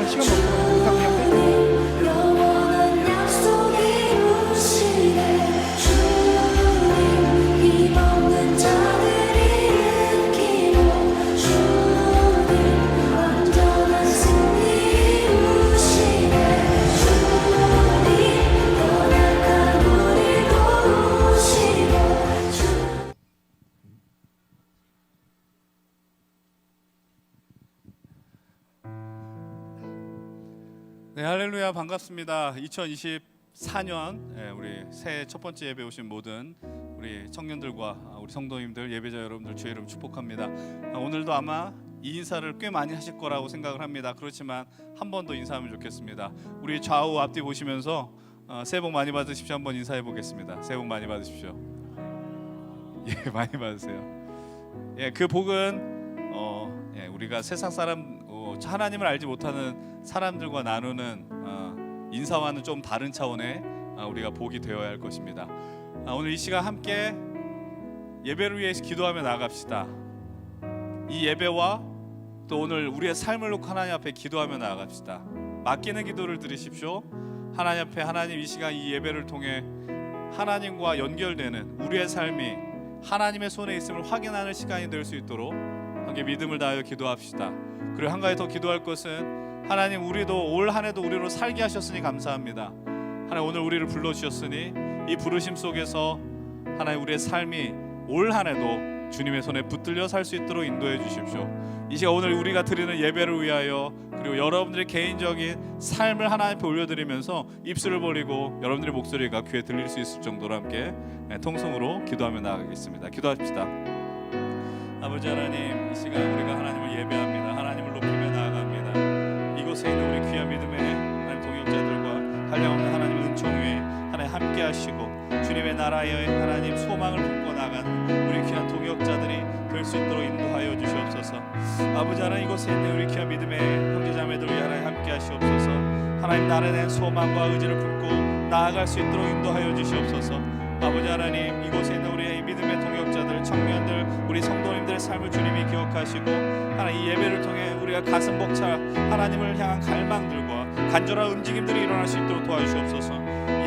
잠깐만 시간 먹고 그냥 영원한 약속 이루시네 주님 힘없는 자들이 느끼고 주님 완전한 승리 이루시네 주님 연약한 우리 도우시고 주님. 네, 할렐루야, 반갑습니다. 2024년 우리 새해 첫 번째 예배 오신 모든 우리 청년들과 우리 성도님들, 예배자 여러분들 주의 이름 축복합니다. 오늘도 아마 이 인사를 꽤 많이 하실 거라고 생각을 합니다. 그렇지만 한 번 더 인사하면 좋겠습니다. 우리 좌우 앞뒤 보시면서 새해 복 많이 받으십시오. 한번 인사해 보겠습니다. 새해 복 많이 받으십시오. 예, 많이 받으세요. 예, 그 복은 우리가 세상 사람 하나님을 알지 못하는 사람들과 나누는 인사와는 좀 다른 차원의 우리가 복이 되어야 할 것입니다. 오늘 이 시간 함께 예배를 위해서 기도하며 나아갑시다. 이 예배와 또 오늘 우리의 삶을 놓고 하나님 앞에 기도하며 나아갑시다. 맡기는 기도를 드리십시오. 하나님 앞에 하나님 이 시간 이 예배를 통해 하나님과 연결되는 우리의 삶이 하나님의 손에 있음을 확인하는 시간이 될 수 있도록 함께 믿음을 다하여 기도합시다. 그리고 한 가지 더 기도할 것은 하나님 우리도 올 한 해도 우리로 살게 하셨으니 감사합니다. 하나님 오늘 우리를 불러주셨으니 이 부르심 속에서 하나님 우리의 삶이 올 한 해도 주님의 손에 붙들려 살 수 있도록 인도해 주십시오. 이 시간 오늘 우리가 드리는 예배를 위하여 그리고 여러분들의 개인적인 삶을 하나님 앞에 올려드리면서 입술을 벌리고 여러분들의 목소리가 귀에 들릴 수 있을 정도로 함께 통성으로 기도하며 나아가겠습니다. 기도합시다. 아버지 하나님, 이 시간 우리가 하나님을 예배합니다. 하나님을 높이며 나아갑니다. 이곳에 있는 우리 귀한 믿음의 하나님 동역자들과 한량없는 하나님의 은총 위에 하나님 함께 하시고 주님의 나라의 하나님 소망을 품고 나가는 우리 귀한 동역자들이 될 수 있도록 인도하여 주시옵소서. 아버지 하나님, 이곳에 있는 우리 귀한 믿음의 형제자매들 위해 하나님 함께 하시옵소서. 하나님 나라에 대한 소망과 의지를 품고 나아갈 수 있도록 인도하여 주시옵소서. 아버지 하나님, 이곳에 있는 우리의 믿음의 동역자들, 청년들, 우리 성도님들의 삶을 주님이 기억하시고 하나님 이 예배를 통해 우리가 가슴 벅차 하나님을 향한 갈망들과 간절한 움직임들이 일어날 수 있도록 도와주시옵소서.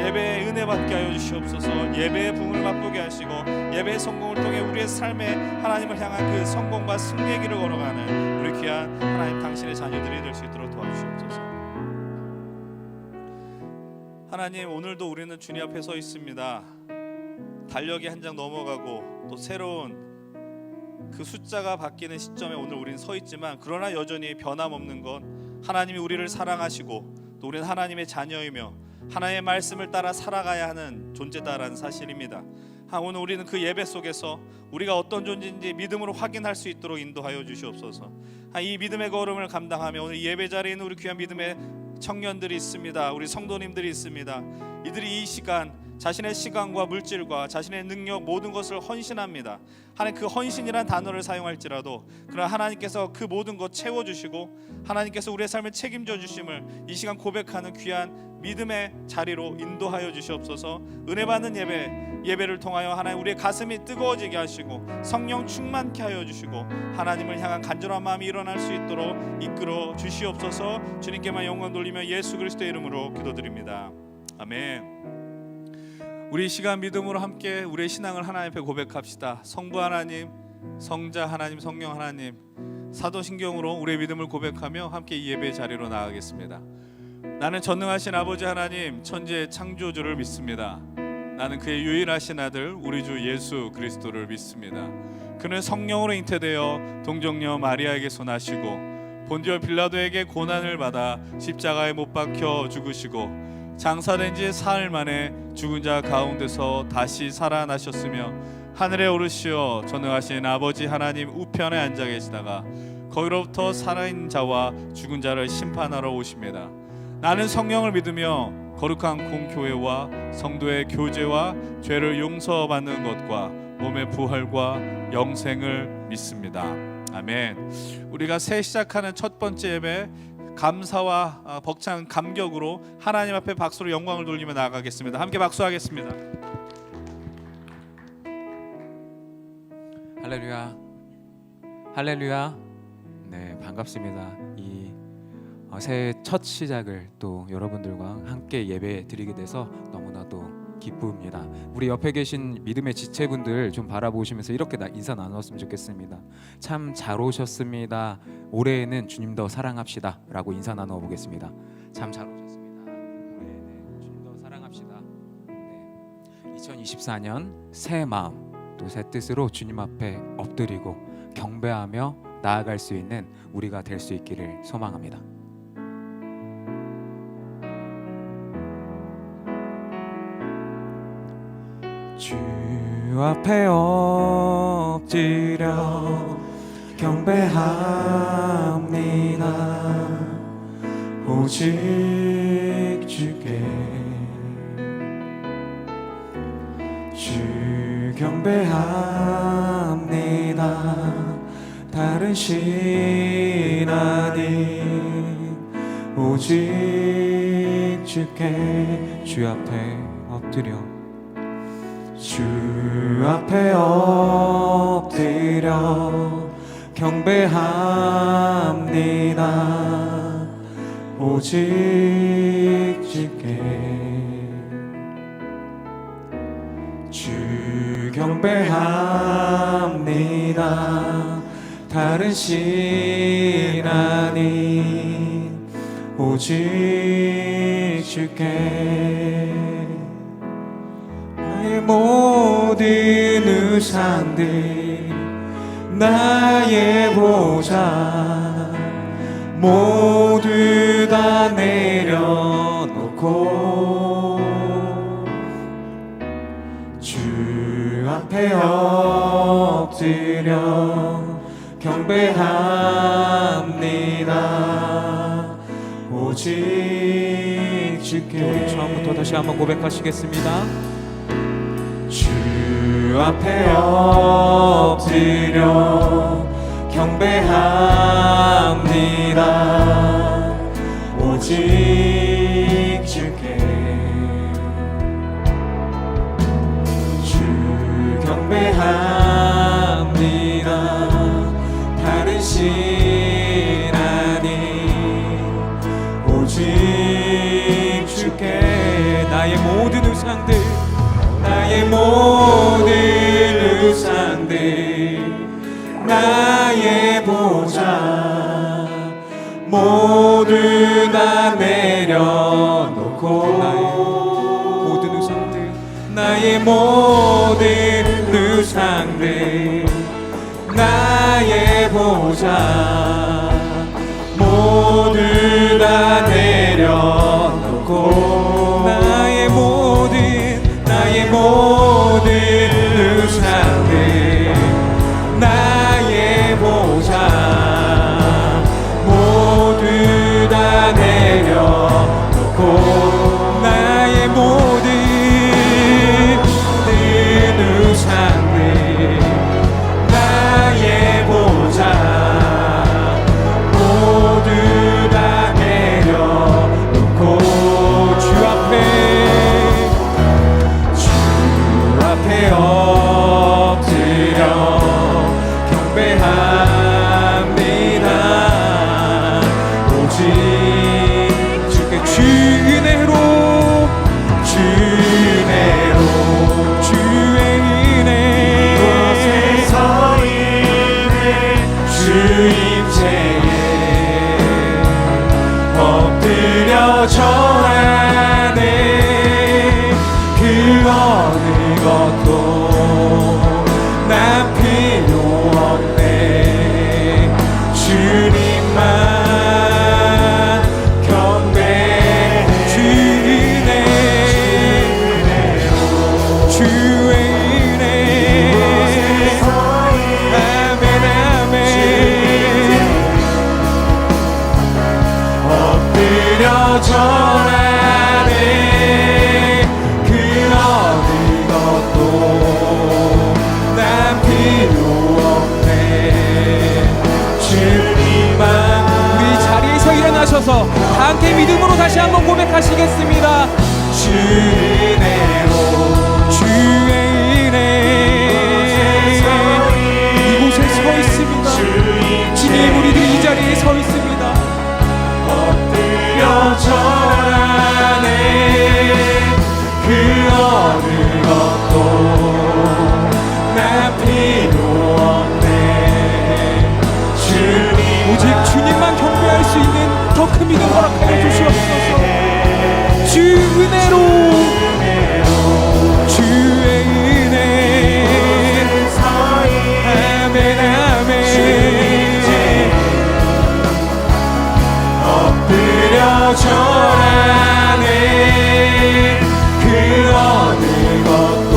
예배의 은혜 받게 하여 주시옵소서. 예배의 붕을 맛보게 하시고 예배의 성공을 통해 우리의 삶에 하나님을 향한 그 성공과 승리의 길을 걸어가는 우리 귀한 하나님 당신의 자녀들이 될 수 있도록 도와주시옵소서. 하나님, 오늘도 우리는 주님 앞에 서 있습니다. 달력이 한 장 넘어가고 또 새로운 그 숫자가 바뀌는 시점에 오늘 우리는 서 있지만 그러나 여전히 변함없는 건 하나님이 우리를 사랑하시고 또 우리는 하나님의 자녀이며 하나님의 말씀을 따라 살아가야 하는 존재다라는 사실입니다. 오늘 우리는 그 예배 속에서 우리가 어떤 존재인지 믿음으로 확인할 수 있도록 인도하여 주시옵소서. 이 믿음의 걸음을 감당하며 오늘 예배 자리에 있는 우리 귀한 믿음의 청년들이 있습니다. 우리 성도님들이 있습니다. 이들이 이 시간 자신의 시간과 물질과 자신의 능력 모든 것을 헌신합니다. 하나님, 그 헌신이란 단어를 사용할지라도 그러나 하나님께서 그 모든 것 채워주시고 하나님께서 우리의 삶을 책임져 주심을 이 시간 고백하는 귀한 믿음의 자리로 인도하여 주시옵소서. 은혜 받는 예배를 통하여 하나님 우리의 가슴이 뜨거워지게 하시고 성령 충만케 하여 주시고 하나님을 향한 간절한 마음이 일어날 수 있도록 이끌어 주시옵소서. 주님께만 영광 돌리며 예수 그리스도의 이름으로 기도드립니다. 아멘. 우리 이 시간 믿음으로 함께 우리의 신앙을 하나님 앞에 고백합시다. 성부 하나님, 성자 하나님, 성령 하나님, 사도신경으로 우리의 믿음을 고백하며 함께 이 예배의 자리로 나아가겠습니다. 나는 전능하신 아버지 하나님, 천지의 창조주를 믿습니다. 나는 그의 유일하신 아들 우리 주 예수 그리스도를 믿습니다. 그는 성령으로 잉태되어 동정녀 마리아에게서 나시고 본디오 빌라도에게 고난을 받아 십자가에 못 박혀 죽으시고 장사된 지 사흘 만에 죽은 자 가운데서 다시 살아나셨으며 하늘에 오르시어 전능하신 아버지 하나님 우편에 앉아 계시다가 거기로부터 살아있는 자와 죽은 자를 심판하러 오십니다. 나는 성령을 믿으며 거룩한 공교회와 성도의 교제와 죄를 용서받는 것과 몸의 부활과 영생을 믿습니다. 아멘. 우리가 새 시작하는 첫 번째 예배 감사와 벅찬 감격으로 하나님 앞에 박수로 영광을 돌리며 나아가겠습니다. 함께 박수하겠습니다. 할렐루야, 할렐루야. 네, 반갑습니다. 이 새해 첫 시작을 또 여러분들과 함께 예배 드리게 돼서 너무나도 기쁩니다. 우리 옆에 계신 믿음의 지체분들 좀 바라보시면서 이렇게 인사 나눴으면 좋겠습니다. 참 잘 오셨습니다. 올해에는 주님 더 사랑합시다 라고 인사 나눠 보겠습니다. 참 잘 오셨습니다. 올해에는 주님 더 사랑합시다. 네. 2024년 새 마음 또 새 뜻으로 주님 앞에 엎드리고 경배하며 나아갈 수 있는 우리가 될 수 있기를 소망합니다. 주 앞에 엎드려 경배합니다. 오직 주께 주 경배합니다. 다른 신 아닌 오직 주께 주 앞에 엎드려 주 앞에 엎드려 경배합니다. 오직 주께 주 경배합니다. 다른 신 아닌 오직 주께 나의 모든 우상들 나의 보좌 모두 다 내려놓고 주 앞에 엎드려 경배합니다. 오직 주께 처음부터 다시 한번 고백하시겠습니다. 주 앞에 엎드려 경배합니다. 오직 주께 주 경배합니다. 다른 신 아닌 오직 주께 나의 모든 우상들 나의 모든 우상들 나의 보좌 모두 다 내려놓고 나의 모든 우상들 나의 모든 우상들 나의 보좌 모두 다 내려놓고 나의 모든 우상들 나의 보좌 모두 다 내려놓고 나의 모든 우상들 나의 보좌 모두 다 내려놓고 주 앞에 엎드려 경배합니다. 오직 주께 주 은혜로 주의 은혜 이곳에 서 있네 주 임재에 엎드려 절하네 그 어느 것도 난 필요 없네 주님만 경배해 주의 은혜 아멘 아멘 엎드려 절하네 그 어느 것도 난 필요 없네 주님만 우리 자리에서 일어나셔서 다 함께 믿음으로 다시 한번 고백하시겠습니다. 주 은혜로 주의 은혜 이곳에 서 있습니다. 주님 우리들이 이 자리에 서 있습니다. 허락하여 주시옵소서. 주 은혜로 주의 은혜 아멘 아멘 엎드려 절하네 그 어느 것도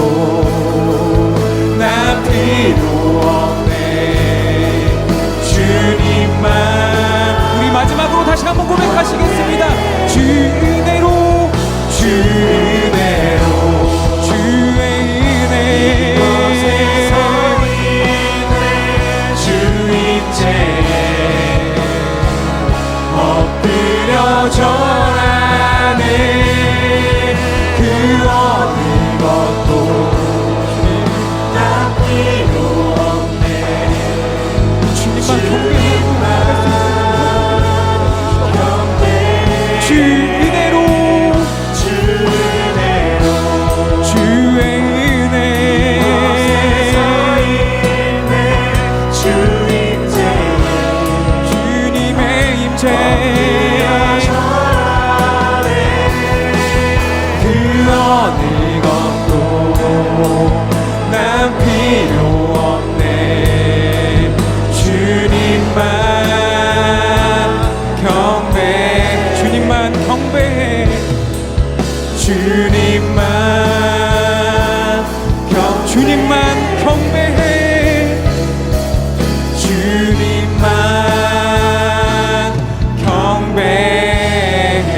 나 필요 없네 주님만. 우리 마지막으로 다시 한번 고백하시겠습니다. 주 은혜로 주 은혜로 주의 은혜 주 임재에 엎드려 절하네 그 어느 것도 나 필요 없네 주님만 경배하고 주 은혜로 주의 은혜 주님의 임재 그 어느 것도 난 필요 없네 주님만 경배해 주님만 경배해 주님만 경배해 주님만 경배해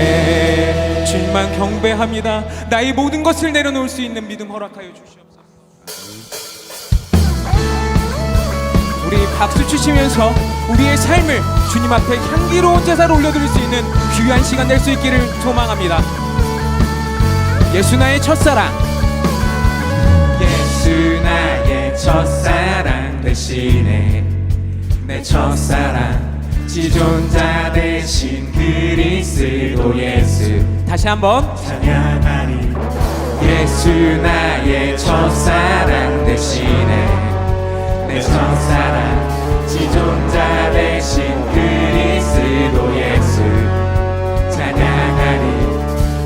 주님만 경배합니다. 나의 모든 것을 내려놓을 수 있는 믿음 허락하여 주시옵소서. 우리 박수 치시면서 우리의 삶을 주님 앞에 향기로운 제사로 올려드릴 수 있는 귀한 시간 될 수 있기를 소망합니다. 예수 나의 첫사랑 예수 나의 첫사랑 대신에 내 첫사랑 지존자 대신 그리스도 예수. 다시 한번 찬양하리. 예수 나의 첫사랑 대신에 내 첫사랑 지존자 대신 그리스도 예수. 찬양하리.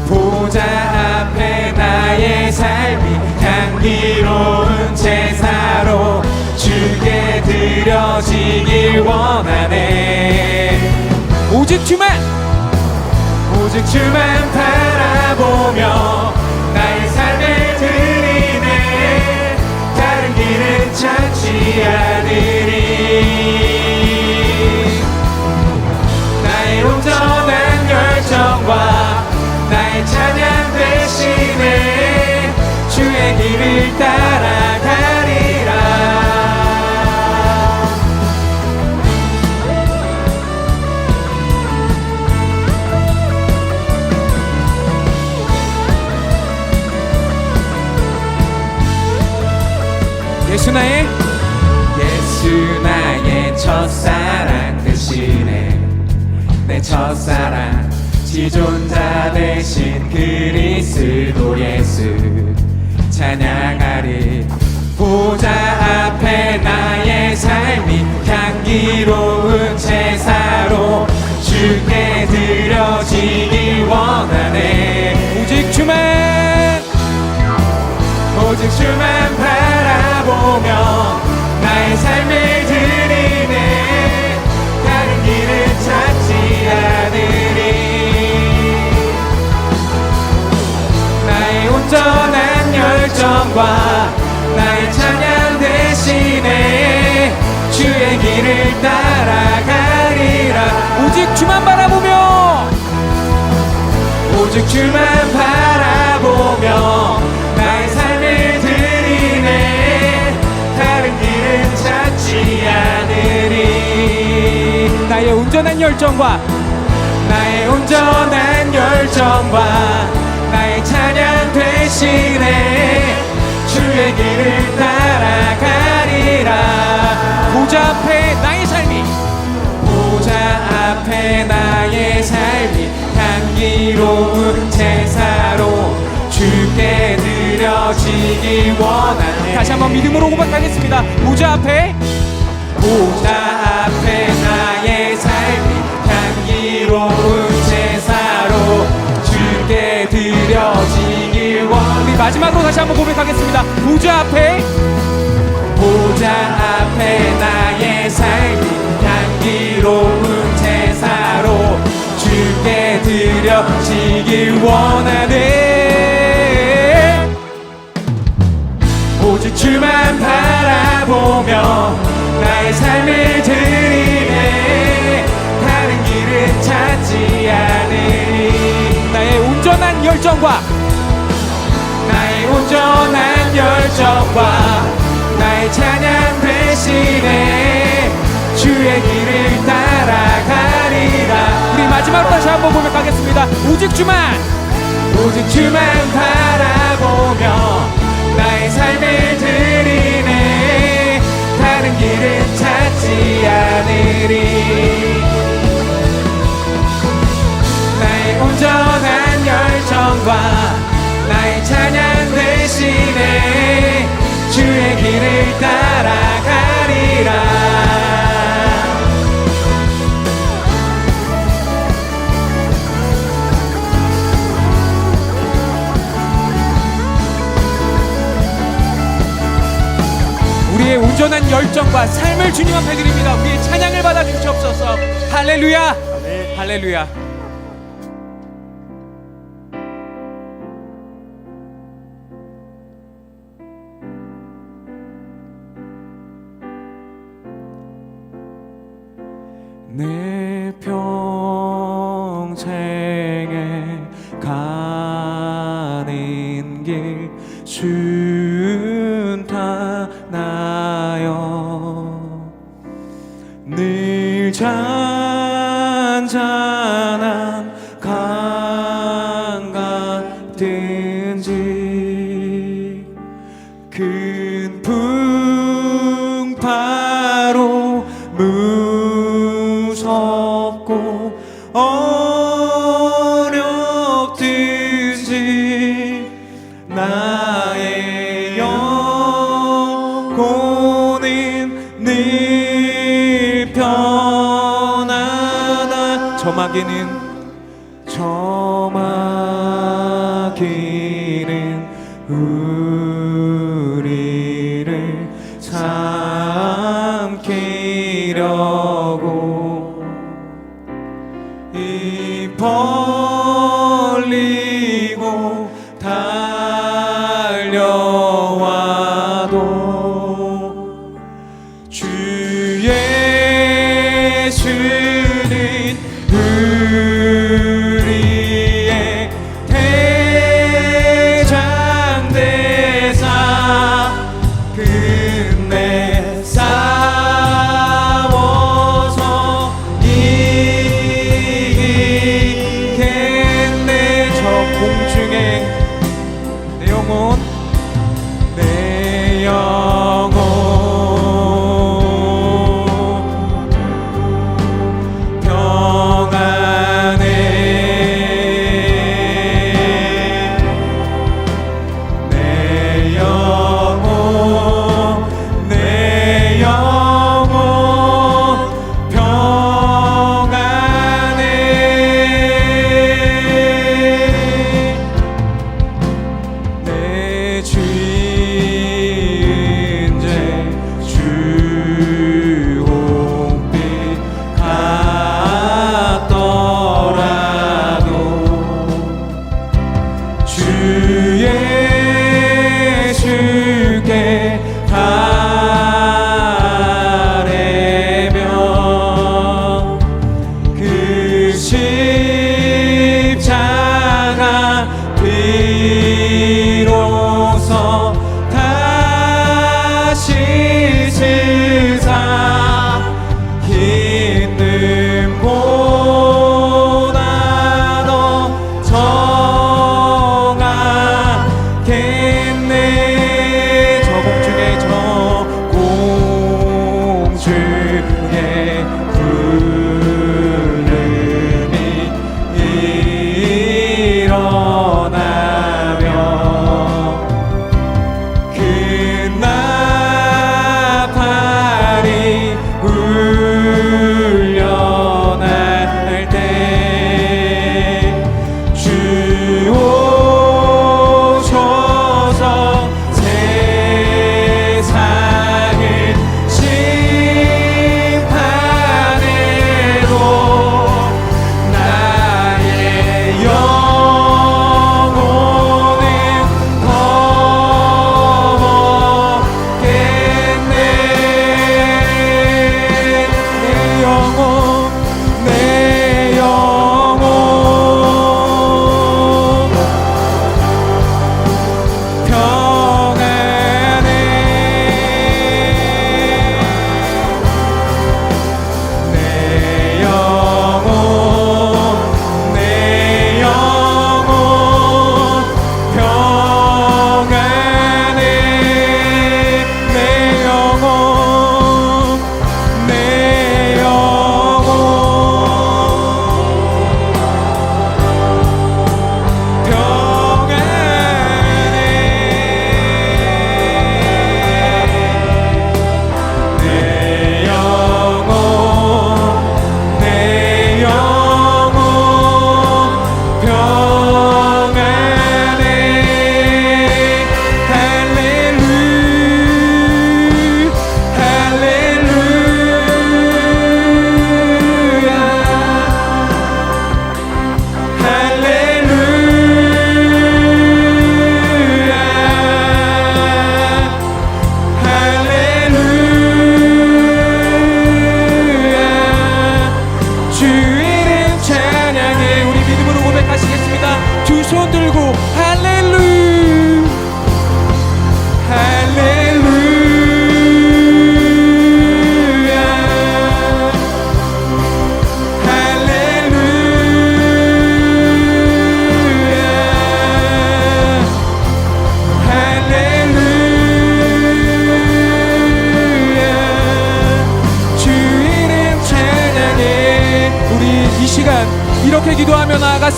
보좌 앞에 나의 삶이 향기로운 제사로 주께 드려지길 원하네. 오직 주만 바라보며 나의 삶을 드리네. 다른 길은 찾지 않으리. 나의 온전한 열정과 나의 찬양 대신에 주의 길을 따라가리라. 예수 나의 첫사랑 대신에 내 첫사랑 지존자 대신 그리스도 예수. 찬양하리. 보좌 앞에 나의 삶이 향기로운 제사로 주께 드려지길 원하네. 오직 주만 바라보며 나의 삶을 드리네. 다른 길은 찾지 않으리. 나의 온전한 열정과 나의 찬양 대신에 주의 길을 따라가리라. 오직 주만 바라보며 나의 삶을 드리네. 다른 길은 찾지 않으리. 나의 온전한 열정과 나의 찬양 대신에 주의 길을 따라가리라. 보좌 앞에 나의 삶이 향기로운 제사로 주께 드려지기 원하네. 다시 한번 믿음으로 고백하겠습니다. 보좌 앞에 나의 삶이 향기로운 제사로 마지막으로 다시 한번 고백하겠습니다. 보좌 앞에 나의 삶이 향기로운 제사로 주께 드려지길 원하네. 오직 주만 바라보며 나의 삶을 드리네. 다른 길은 찾지 않으리. 나의 온전한 열정과 나의 찬양 대신에 주의 길을 따라가리라. 우리 마지막으로 다시 한번 고백하겠습니다. 오직 주만 바라보며 나의 삶을 드리네. 다른 길은 찾지 않으리. 나의 온전한 열정과 나의 찬양 대신에 주의 길을 따라가리라. 우리의 온전한 열정과 삶을 주님 앞에 드립니다. 우리의 찬양을 받아 주시옵소서. 할렐루야. 할렐루야. 내 평생에 가는 길 순탄하여 늘 잔잔한 강 같든지 큰 풍파로 무섭고 어렵든지 나의 영혼은 늘 편안하다. 저마기는 우리를 삼키려고 입 벌리고 달려와도 주 예수는 우리의 대장대사 끝내 싸워서 이기겠네.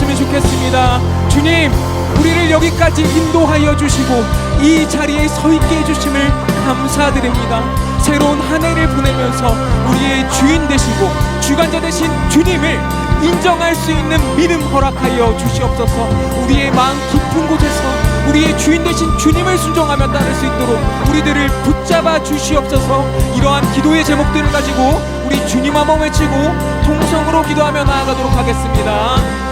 기도했으면 좋겠습니다. 주님, 우리를 여기까지 인도하여 주시고 이 자리에 서 있게 해주심을 감사드립니다. 새로운 한 해를 보내면서 우리의 주인 되시고 주관자 되신 주님을 인정할 수 있는 믿음 허락하여 주시옵소서. 우리의 마음 깊은 곳에서 우리의 주인 되신 주님을 순종하며 따를 수 있도록 우리들을 붙잡아 주시옵소서. 이러한 기도의 제목들을 가지고 우리 주님 한번 외치고 통성으로 기도하며 나아가도록 하겠습니다.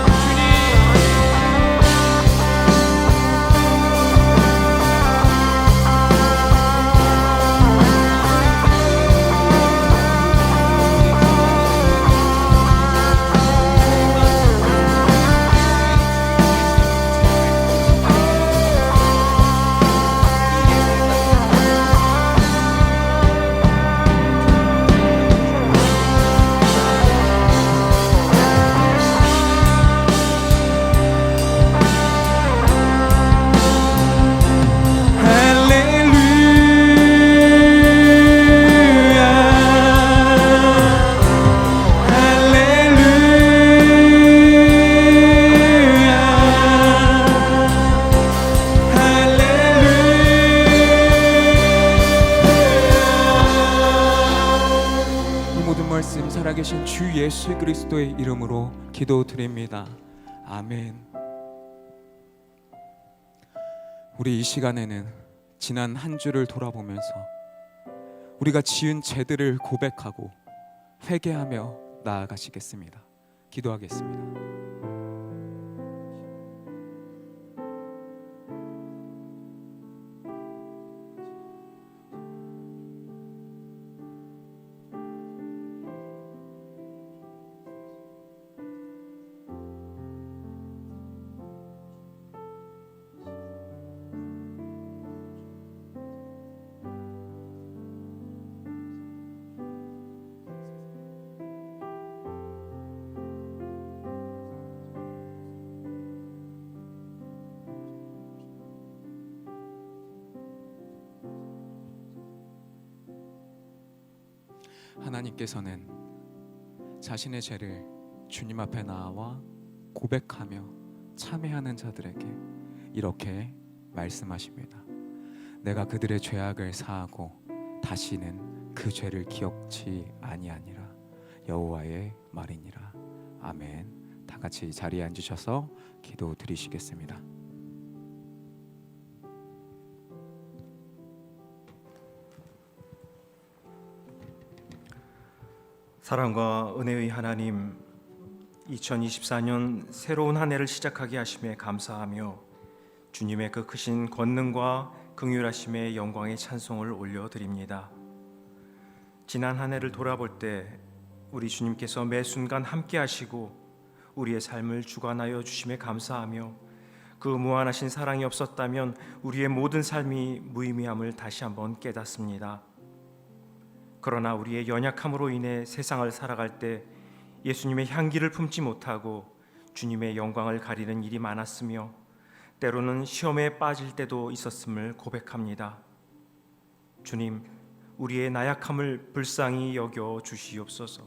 살아계신 주 예수 그리스도의 이름으로 기도드립니다. 아멘. 우리 이 시간에는 지난 한 주를 돌아보면서 우리가 지은 죄들을 고백하고 회개하며 나아가시겠습니다. 기도하겠습니다. 하나님께서는 자신의 죄를 주님 앞에 나와 고백하며 참회하는 자들에게 이렇게 말씀하십니다. 내가 그들의 죄악을 사하고 다시는 그 죄를 기억치 아니하니라. 여호와의 말이니라. 아멘. 다 같이 자리에 앉으셔서 기도 드리시겠습니다. 사랑과 은혜의 하나님, 2024년 새로운 한 해를 시작하게 하심에 감사하며 주님의 그 크신 권능과 긍휼하심의 영광의 찬송을 올려드립니다. 지난 한 해를 돌아볼 때 우리 주님께서 매 순간 함께 하시고 우리의 삶을 주관하여 주심에 감사하며 그 무한하신 사랑이 없었다면 우리의 모든 삶이 무의미함을 다시 한번 깨닫습니다. 그러나 우리의 연약함으로 인해 세상을 살아갈 때 예수님의 향기를 품지 못하고 주님의 영광을 가리는 일이 많았으며 때로는 시험에 빠질 때도 있었음을 고백합니다. 주님, 우리의 나약함을 불쌍히 여겨 주시옵소서.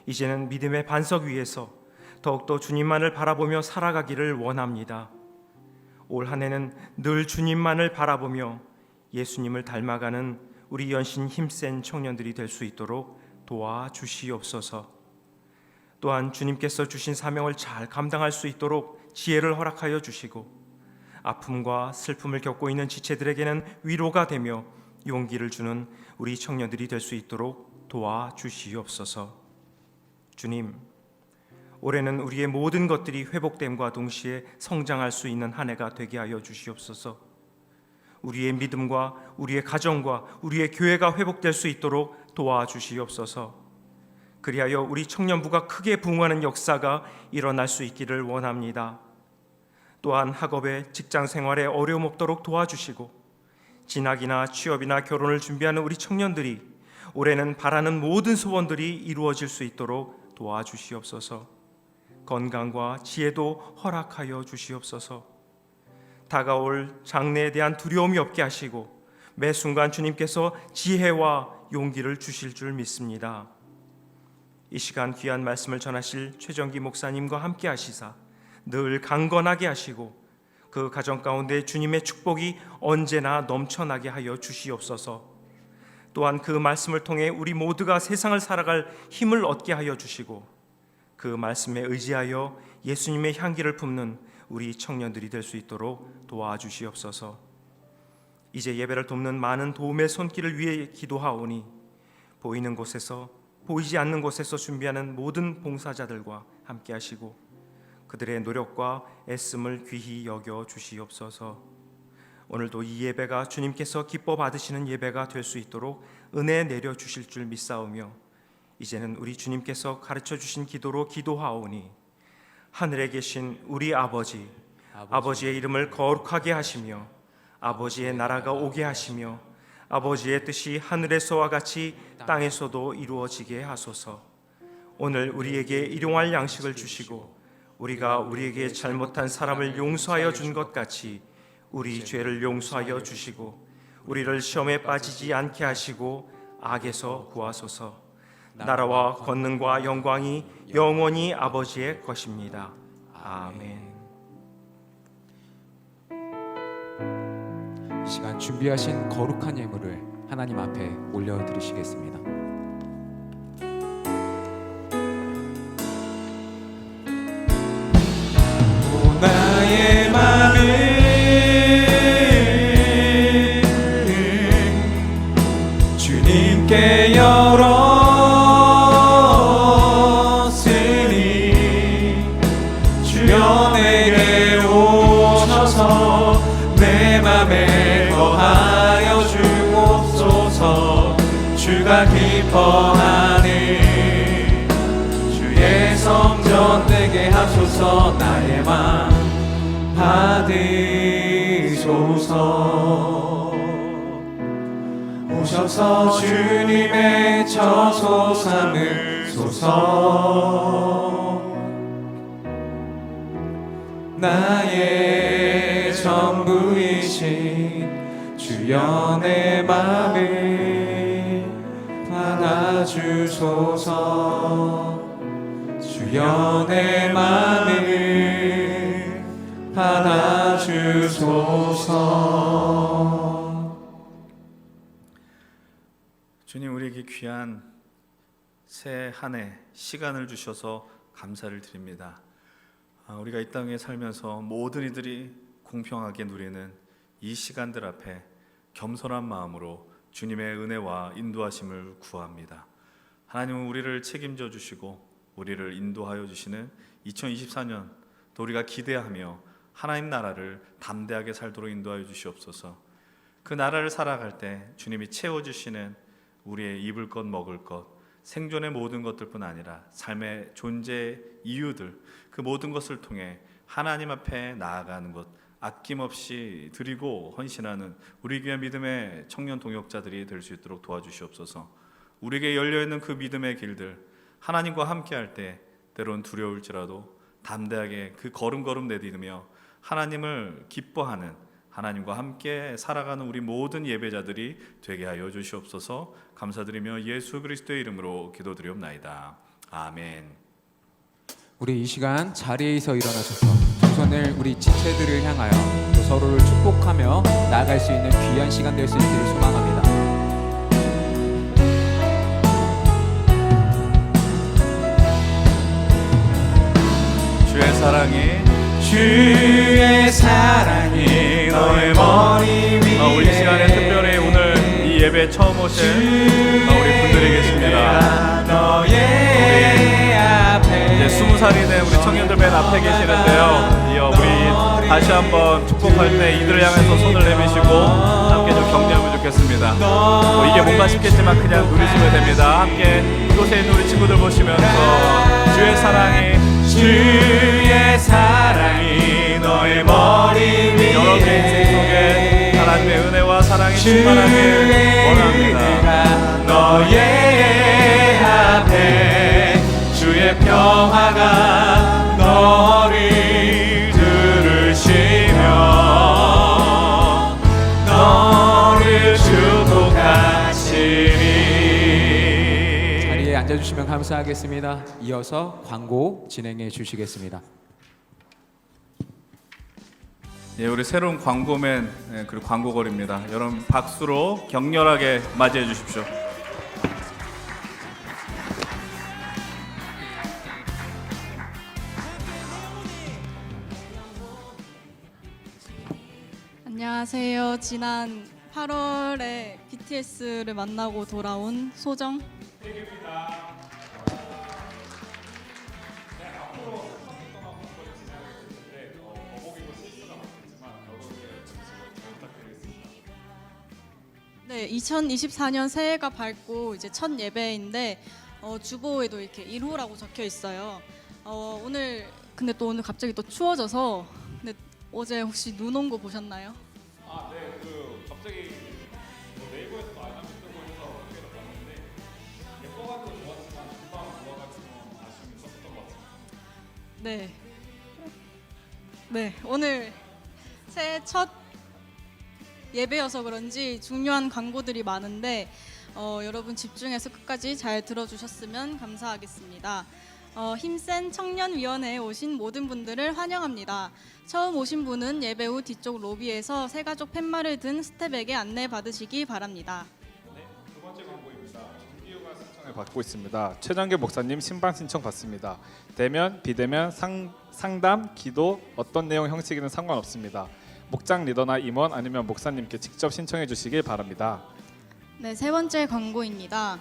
이제는 믿음의 반석 위에서 더욱더 주님만을 바라보며 살아가기를 원합니다. 올 한 해는 늘 주님만을 바라보며 예수님을 닮아가는 우리 연신 힘센 청년들이 될 수 있도록 도와주시옵소서. 또한 주님께서 주신 사명을 잘 감당할 수 있도록 지혜를 허락하여 주시고 아픔과 슬픔을 겪고 있는 지체들에게는 위로가 되며 용기를 주는 우리 청년들이 될 수 있도록 도와주시옵소서. 주님, 올해는 우리의 모든 것들이 회복됨과 동시에 성장할 수 있는 한 해가 되게 하여 주시옵소서. 우리의 믿음과 우리의 가정과 우리의 교회가 회복될 수 있도록 도와주시옵소서. 그리하여 우리 청년부가 크게 부흥하는 역사가 일어날 수 있기를 원합니다. 또한 학업에 직장 생활에 어려움 없도록 도와주시고 진학이나 취업이나 결혼을 준비하는 우리 청년들이 올해는 바라는 모든 소원들이 이루어질 수 있도록 도와주시옵소서. 건강과 지혜도 허락하여 주시옵소서. 다가올 장래에 대한 두려움이 없게 하시고 매 순간 주님께서 지혜와 용기를 주실 줄 믿습니다. 이 시간 귀한 말씀을 전하실 최정기 목사님과 함께 하시사 늘 강건하게 하시고 그 가정 가운데 주님의 축복이 언제나 넘쳐나게 하여 주시옵소서. 또한 그 말씀을 통해 우리 모두가 세상을 살아갈 힘을 얻게 하여 주시고 그 말씀에 의지하여 예수님의 향기를 품는 우리 청년들이 될 수 있도록 도와주시옵소서. 이제 예배를 돕는 많은 도움의 손길을 위해 기도하오니 보이는 곳에서 보이지 않는 곳에서 준비하는 모든 봉사자들과 함께 하시고 그들의 노력과 애씀을 귀히 여겨 주시옵소서. 오늘도 이 예배가 주님께서 기뻐 받으시는 예배가 될 수 있도록 은혜 내려 주실 줄 믿사오며 이제는 우리 주님께서 가르쳐 주신 기도로 기도하오니 하늘에 계신 우리 아버지의 이름을 거룩하게 하시며 아버지의 나라가 오게 하시며 아버지의 뜻이 하늘에서와 같이 땅에서도 이루어지게 하소서. 오늘 우리에게 일용할 양식을 주시고 우리가 우리에게 잘못한 사람을 용서하여 준 것 같이 우리 죄를 용서하여 주시고 우리를 시험에 빠지지 않게 하시고 악에서 구하소서. 나라와 권능과 영광이 영원히 아버지의 것입니다. 아멘. 이 시간 준비하신 거룩한 예물을 하나님 앞에 올려드리시겠습니다. 오 나의 맘을 주님께 열었으니 주여 내게 오셔서 내 맘에 거하여 주옵소서. 주가 기뻐하니 주의 성전 되게 하소서. 나의 맘 받으소서. 오셔서 주님의 처소 삼으소서. 나의 전부이신 주여 내 맘을 받아주소서. 주여 내 맘을 받아주소서. 주님, 우리에게 귀한 새 한 해 시간을 주셔서 감사를 드립니다. 우리가 이 땅에 살면서 모든 이들이 공평하게 누리는 이 시간들 앞에 겸손한 마음으로 주님의 은혜와 인도하심을 구합니다. 하나님은 우리를 책임져 주시고 우리를 인도하여 주시는 2024년 또 우리가 기대하며 하나님 나라를 담대하게 살도록 인도하여 주시옵소서. 그 나라를 살아갈 때 주님이 채워주시는 우리의 입을 것 먹을 것 생존의 모든 것들뿐 아니라 삶의 존재 이유들 그 모든 것을 통해 하나님 앞에 나아가는 것 아낌없이 드리고 헌신하는 우리 귀한 믿음의 청년 동역자들이 될 수 있도록 도와주시옵소서. 우리에게 열려있는 그 믿음의 길들 하나님과 함께할 때 때론 두려울지라도 담대하게 그 걸음걸음 내디디며 하나님을 기뻐하는 하나님과 함께 살아가는 우리 모든 예배자들이 되게 하여 주시옵소서. 감사드리며 예수 그리스도의 이름으로 기도드리옵나이다. 아멘. 우리 이 시간 자리에서 일어나셔서 두 손을 우리 지체들을 향하여 또 서로를 축복하며 나아갈 수 있는 귀한 시간 될 수 있기를 소망합니다. 주의 사랑이 너의 머리 위에 우리 시간에 특별히 오늘 이 예배 처음 오신 우리 분들이 계십니다. 너의 앞에 이제 20살이 된 우리 청년들 맨 앞에 계시는데요. 이어 우리 다시 한번 축복할 때 이들을 향해서 손을 내미시고 함께 좀 격려하면 좋겠습니다. 이게 뭔가 싶겠지만 그냥 누리시면 됩니다. 함께 이곳에 있는 우리 친구들 보시면서 주의 사랑이 너의 머리 위에 여러분의 인생 속에 하나님의 은혜와 사랑이 충만하길 원합니다. 너의 앞에 주의 평화가 너를 들으시며 너를 축복하시리. 자리에 앉아주시면 감사하겠습니다. 이어서 광고 진행해 주시겠습니다. 예, 우리 새로운 광고맨 그리고 광고걸입니다. 여러분 박수로 격렬하게 맞이해 주십시오. 안녕하세요. 지난 8월에 BTS를 만나고 돌아온 소정. 네, 2024년 새해가 밝고 이제 첫 예배인데 주보에도 이렇게 1호라고 적혀 있어요. 오늘 근데 또 오늘 갑자기 또 추워져서 근데 어제 혹시 눈 온 거 보셨나요? 아, 네, 갑자기 네이버에서도 알람했다고 해서 어떻게든 봤는데 예뻐가지고 좋았지만 금방 누워가지고 아쉬움이 컸었던 것 같아요. 네. 네, 오늘 새해 첫 예배여서 그런지 중요한 광고들이 많은데 여러분 집중해서 끝까지 잘 들어주셨으면 감사하겠습니다. 힘센 청년위원회에 오신 모든 분들을 환영합니다. 처음 오신 분은 예배 후 뒤쪽 로비에서 새가족 팻말을 든 스텝에게 안내 받으시기 바랍니다. 두 번째 광고입니다. 정기휴가 신청을 받고 있습니다. 최정계 목사님 신방 신청 받습니다. 대면, 비대면, 상담, 기도 어떤 내용 형식이든 상관없습니다. 목장 리더나 임원 아니면 목사님께 직접 신청해 주시길 바랍니다. 네, 세 번째 광고입니다.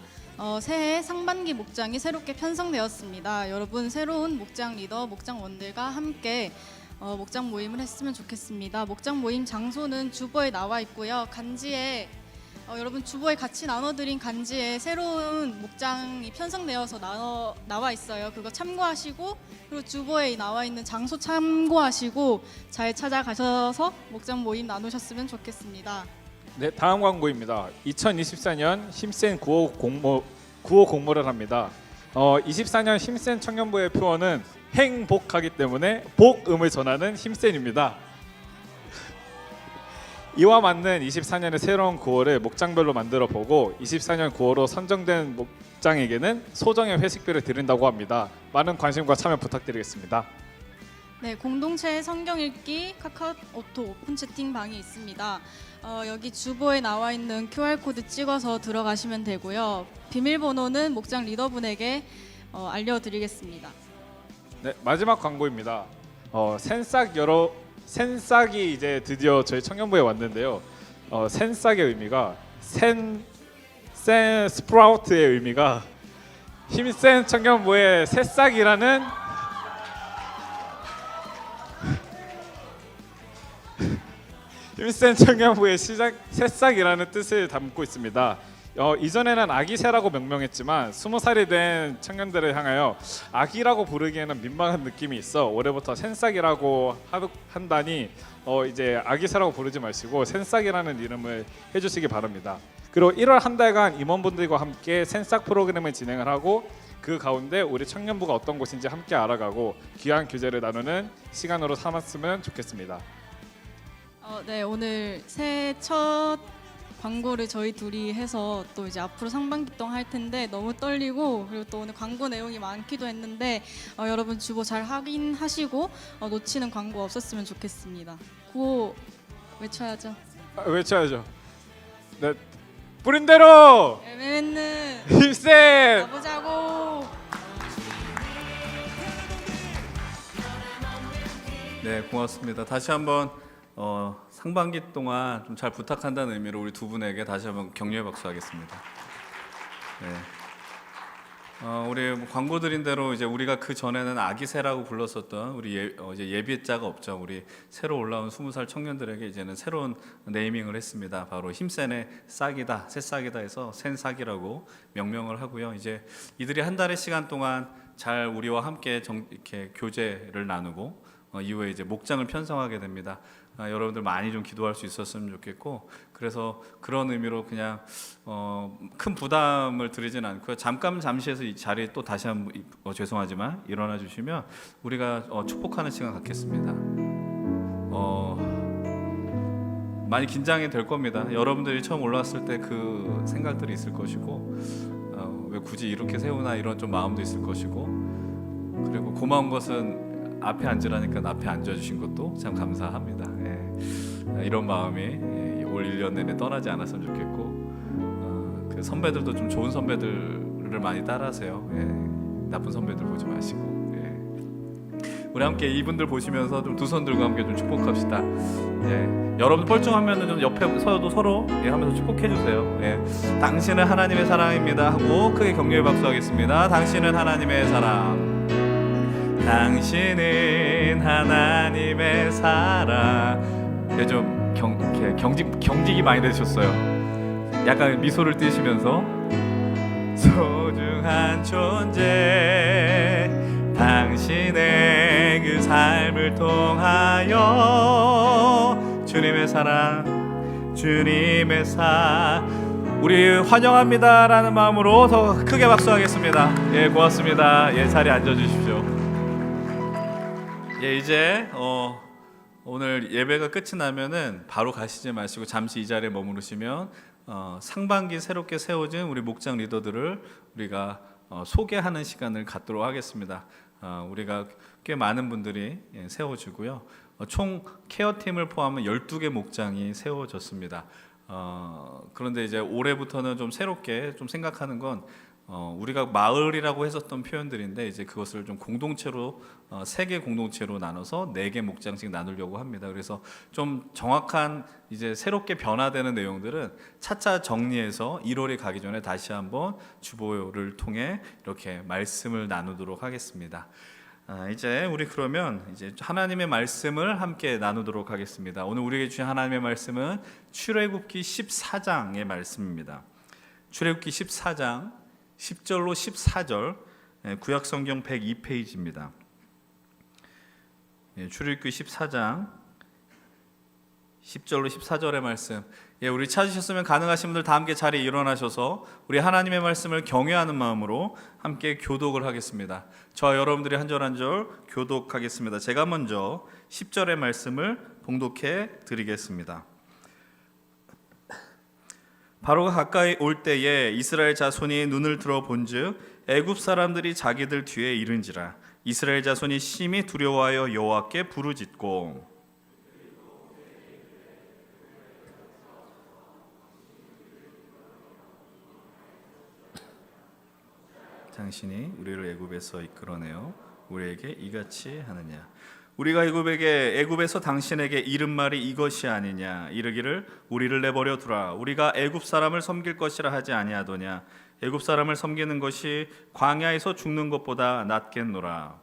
새해 상반기 목장이 새롭게 편성되었습니다. 여러분 새로운 목장 리더, 목장원들과 함께 목장 모임을 했으면 좋겠습니다. 목장 모임 장소는 주보에 나와 있고요. 간지에 여러분 주보에 같이 나눠드린 간지에 새로운 목장이 편성되어서 나와 있어요. 그거 참고하시고 그리고 주보에 나와 있는 장소 참고하시고 잘 찾아가셔서 목장 모임 나누셨으면 좋겠습니다. 네, 다음 광고입니다. 2024년 힘센 구호 공모를 합니다. 24년 힘센 청년부의 표어는 행복하기 때문에 복음을 전하는 힘센입니다. 이와 맞는 24년의 새로운 구호를 목장별로 만들어 보고 24년 구호로 선정된 목장에게는 소정의 회식비를 드린다고 합니다. 많은 관심과 참여 부탁드리겠습니다. 네, 공동체 성경 읽기 카카오톡 오픈 채팅방이 있습니다. 여기 주보에 나와 있는 QR코드 찍어서 들어가시면 되고요. 비밀번호는 목장 리더분에게 알려드리겠습니다. 네, 마지막 광고입니다. 센싹이 이제 드디어 저희 청년부에 왔는데요. 센싹의 의미가 스프라우트의 의미가 힘센 청년부의 새싹이라는 힘센 청년부의 새싹이라는 뜻을 담고 있습니다. 이전에는 아기새라고 명명했지만 20살이 된 청년들을 향하여 아기라고 부르기에는 민망한 느낌이 있어 올해부터 센싹이라고 한다니 이제 아기새라고 부르지 마시고 센싹이라는 이름을 해주시기 바랍니다. 그리고 1월 한 달간 임원분들과 함께 센싹 프로그램을 진행을 하고 그 가운데 우리 청년부가 어떤 곳인지 함께 알아가고 귀한 교제를 나누는 시간으로 삼았으면 좋겠습니다. 네, 오늘 새해 첫 광고를 저희 둘이 해서 또 이제 앞으로 상반기 동안 할 텐데 너무 떨리고 그리고 또 오늘 광고 내용이 많기도 했는데 여러분 주보 잘 확인하시고 놓치는 광고 없었으면 좋겠습니다. 구호 외쳐야죠. 외쳐야죠. 네, 뿌린 대로 에메는 힘센 가보자고. 네, 고맙습니다. 다시 한번 상반기 동안 좀 잘 부탁한다는 의미로 우리 두 분에게 다시 한번 격려의 박수하겠습니다. 네. 우리 광고 드린 대로 이제 우리가 그 전에는 아기새라고 불렀었던 우리 이제 예비자가 없죠. 우리 새로 올라온 20살 청년들에게 이제는 새로운 네이밍을 했습니다. 바로 힘센의 싹이다, 새싹이다 해서 센싹이라고 명명을 하고요. 이제 이들이 한 달의 시간 동안 잘 우리와 함께 이렇게 교제를 나누고 이후에 이제 목장을 편성하게 됩니다. 여러분들 많이 좀 기도할 수 있었으면 좋겠고 그래서 그런 의미로 그냥 큰 부담을 드리진 않고요. 잠시해서 이 자리에 또 다시 한번 죄송하지만 일어나 주시면 우리가 축복하는 시간 갖겠습니다. 많이 긴장이 될 겁니다. 여러분들이 처음 올라왔을 때 그 생각들이 있을 것이고 왜 굳이 이렇게 세우나 이런 좀 마음도 있을 것이고 그리고 고마운 것은 앞에 앉으라니까 앞에 앉아주신 것도 참 감사합니다. 예. 이런 마음이 올 1년 내내 떠나지 않았으면 좋겠고 그 선배들도 좀 좋은 선배들을 많이 따라하세요. 나쁜 선배들 보지 마시고 우리 함께 이분들 보시면서 좀 두 손 들고 함께 좀 축복합시다. 여러분 뻘쭘하면은 좀 옆에 서도 서로 하면서 축복해 주세요. 당신은 하나님의 사랑입니다 하고 크게 격려의 박수하겠습니다. 당신은 하나님의 사랑. 당신은 하나님의 사랑. 좀 경직이 많이 되셨어요. 약간 미소를 띠시면서 소중한 존재. 당신의 그 삶을 통하여 주님의 사랑, 주님의 우리 환영합니다라는 마음으로 더 크게 박수하겠습니다. 고맙습니다. 자리에 앉아주십시오. 이제 오늘 예배가 끝이 나면은 바로 가시지 마시고 잠시 이 자리에 머무르시면 상반기 새롭게 세워진 우리 목장 리더들을 우리가 소개하는 시간을 갖도록 하겠습니다. 우리가 꽤 많은 분들이 세워지고요. 총 케어팀을 포함한 12개 목장이 세워졌습니다. 그런데 이제 올해부터는 좀 새롭게 좀 생각하는 건 우리가 마을이라고 했었던 표현들인데 이제 그것을 좀 공동체로 3개 공동체로 나눠서 4개 목장씩 나누려고 합니다. 그래서 좀 정확한 이제 새롭게 변화되는 내용들은 차차 정리해서 1월이 가기 전에 다시 한번 주보를 통해 이렇게 말씀을 나누도록 하겠습니다. 이제 우리 그러면 이제 하나님의 말씀을 함께 나누도록 하겠습니다. 오늘 우리에게 주신 하나님의 말씀은 출애굽기 14장의 말씀입니다. 출애굽기 14장 10절로 14절 구약성경 102페이지입니다. 출애굽기 14장 10절로 14절의 말씀. 우리 찾으셨으면 가능하신 분들 다 함께 자리에 일어나셔서 우리 하나님의 말씀을 경외하는 마음으로 함께 교독을 하겠습니다. 저와 여러분들이 한 절 한 절 교독하겠습니다. 제가 먼저 10절의 말씀을 봉독해 드리겠습니다. 바로가 가까이 올 때에 이스라엘 자손이 눈을 들어 본즉 애굽 사람들이 자기들 뒤에 이른지라. 이스라엘 자손이 심히 두려워하여 여호와께 부르짖고 당신이 우리를 애굽에서 이끌어내어 우리에게 이같이 하느냐. 우리가 애굽에서 당신에게 이른 말이 이것이 아니냐. 이르기를 우리를 내버려 두라. 우리가 애굽 사람을 섬길 것이라 하지 아니하더냐. 애굽 사람을 섬기는 것이 광야에서 죽는 것보다 낫겠노라.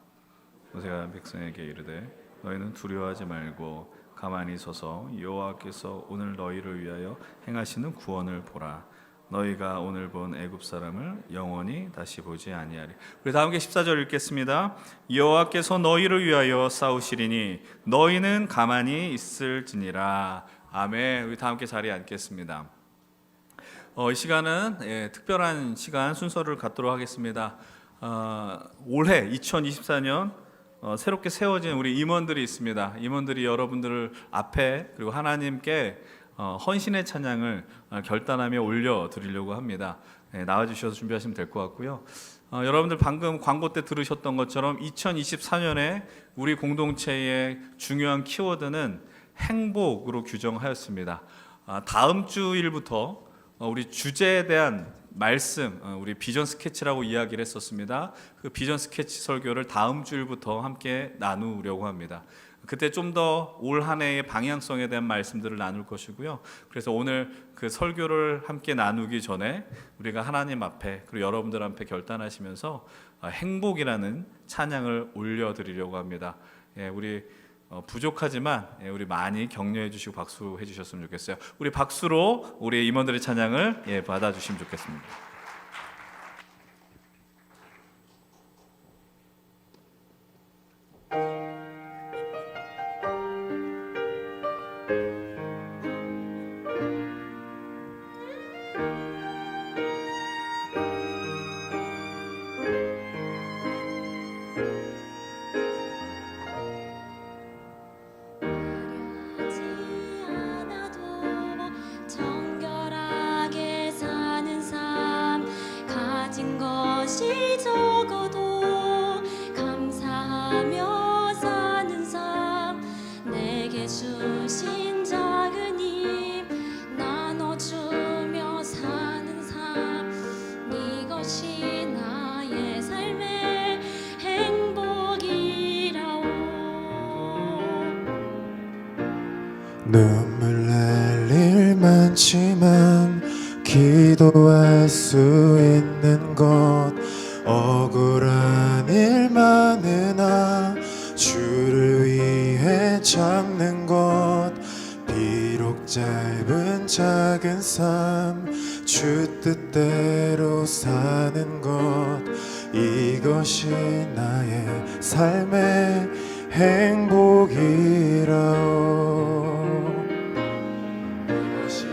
모세가 백성에게 이르되 너희는 두려워하지 말고 가만히 서서 여호와께서 오늘 너희를 위하여 행하시는 구원을 보라. 너희가 오늘 본 애굽 사람을 영원히 다시 보지 아니하리. 우리 다음 게 14절 읽겠습니다. 여호와께서 너희를 위하여 싸우시리니 너희는 가만히 있을지니라. 아멘. 우리 다 함께 자리에 앉겠습니다. 이 시간은 특별한 시간 순서를 갖도록 하겠습니다. 올해 2024년 새롭게 세워진 우리 임원들이 있습니다. 임원들이 여러분들 앞에 그리고 하나님께 헌신의 찬양을 결단하며 올려드리려고 합니다. 나와주셔서 준비하시면 될 것 같고요. 여러분들 방금 광고 때 들으셨던 것처럼 2024년에 우리 공동체의 중요한 키워드는 행복으로 규정하였습니다. 다음 주일부터 우리 주제에 대한 말씀, 우리 비전 스케치라고 이야기를 했었습니다. 그 비전 스케치 설교를 다음 주일부터 함께 나누려고 합니다. 그때 좀 더 올 한 해의 방향성에 대한 말씀들을 나눌 것이고요. 그래서 오늘 그 설교를 함께 나누기 전에 우리가 하나님 앞에 그리고 여러분들 앞에 결단하시면서 행복이라는 찬양을 올려드리려고 합니다. 우리 부족하지만 우리 많이 격려해 주시고 박수해 주셨으면 좋겠어요. 우리 박수로 우리 임원들의 찬양을 받아주시면 좋겠습니다. 정결하게 사는 삶 가진 것이 적어도 감사하며 사는 삶 내게 주신 눈물 날 일 많지만 기도할 수 있는 것, 억울한 일 많으나 주를 위해 참는 것, 비록 짧은 작은 삶 주 뜻대로 사는 것, 이것이 나의 삶의 행복이라오. 이것이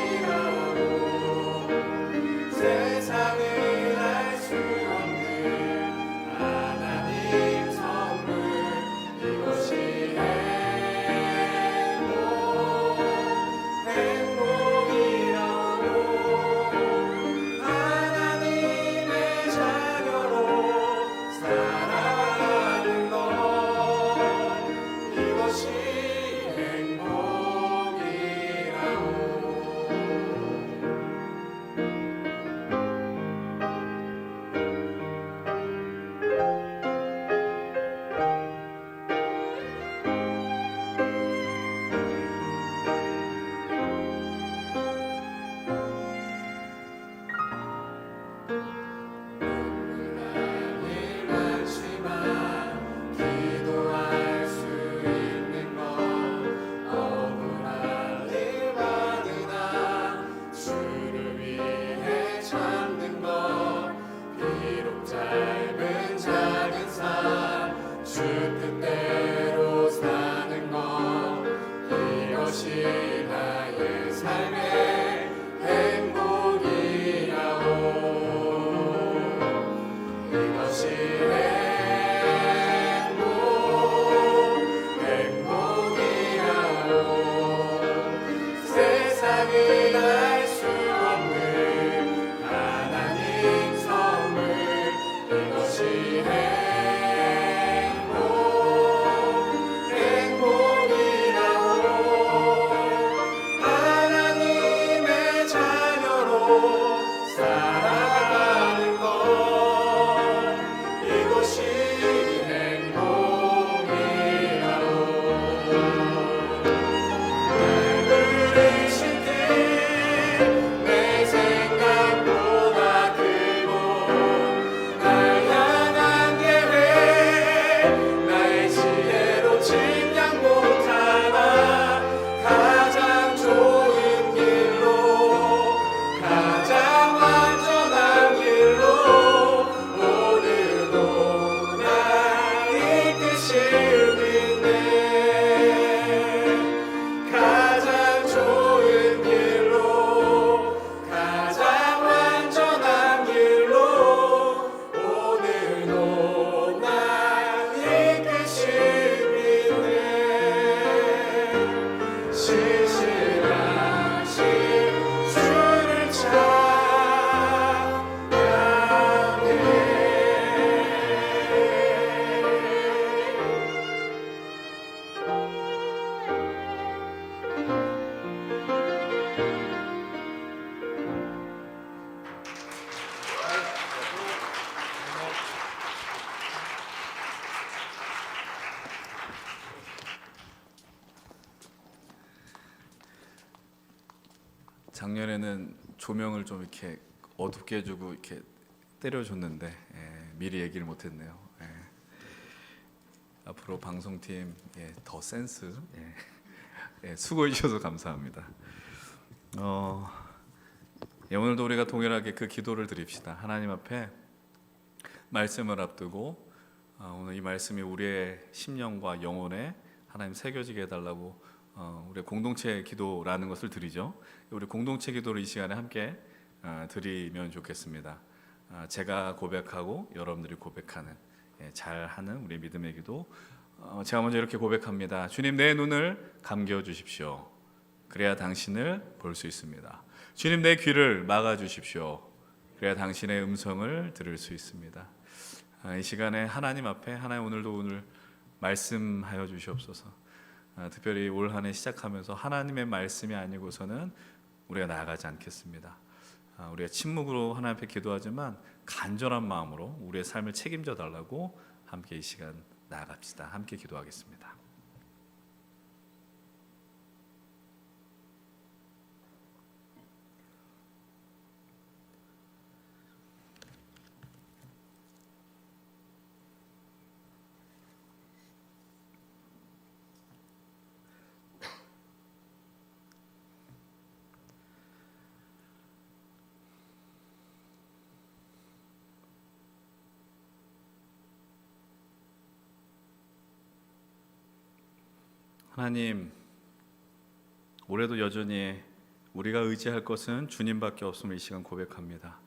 행복이라오. 세상을 알 수 없는 하나님 선물, 이것이 행복이라오. 하나님의 자녀로 살아가는 것, 이것이 기도할 수 있는 것, 억울한 일 많으나 주를 위해 참는 것, 비록 짧은 작은 삶 주 뜻대로 사는 것, 이것이 나의 삶의 행복이라오. 이것이 행복이라오. 세상은 알 수 없는 하나님 선물, 이것이 행복이라오. 하나님의 자녀로 살아가는 것, 이것이 행복이라오. 날 부르신 길, 내 생각보다 크고 날 향한 계획, 나의 지혜로 짐작 못하나 가장 좋은 길로, 가장 완전한 길로 오늘도 날 이끄시는 네, 가장 좋은 길로, 가장 완전한 길로 오늘도 날 이끄시는 네, 신실하신 주를 작년에는 조명을 좀 이렇게 어둡게 해주고 이렇게 때려줬는데 미리 얘기를 못했네요. 앞으로 방송팀 더 센스 수고해 주셔서 감사합니다. 오늘도 우리가 동일하게 그 기도를 드립시다. 하나님 앞에 말씀을 앞두고 오늘 이 말씀이 우리의 심령과 영혼에 하나님 새겨지게 해달라고 우리 공동체 기도라는 것을 드리죠. 우리 공동체 기도를 이 시간에 함께 드리면 좋겠습니다. 제가 고백하고 여러분들이 고백하는 잘하는 우리 믿음의 기도. 제가 먼저 이렇게 고백합니다. 주님, 내 눈을 감겨 주십시오. 그래야 당신을 볼 수 있습니다. 주님, 내 귀를 막아 주십시오. 그래야 당신의 음성을 들을 수 있습니다. 이 시간에 하나님 앞에 하나님 오늘 말씀하여 주시옵소서. 특별히 올 한 해 시작하면서 하나님의 말씀이 아니고서는 우리가 나아가지 않겠습니다. 우리가 침묵으로 하나님 앞에 기도하지만 간절한 마음으로 우리의 삶을 책임져 달라고 함께 이 시간 나아갑시다. 함께 기도하겠습니다. 하나님, 올해도 여전히 우리가 의지할 것은 주님밖에 없음을 이 시간 고백합니다.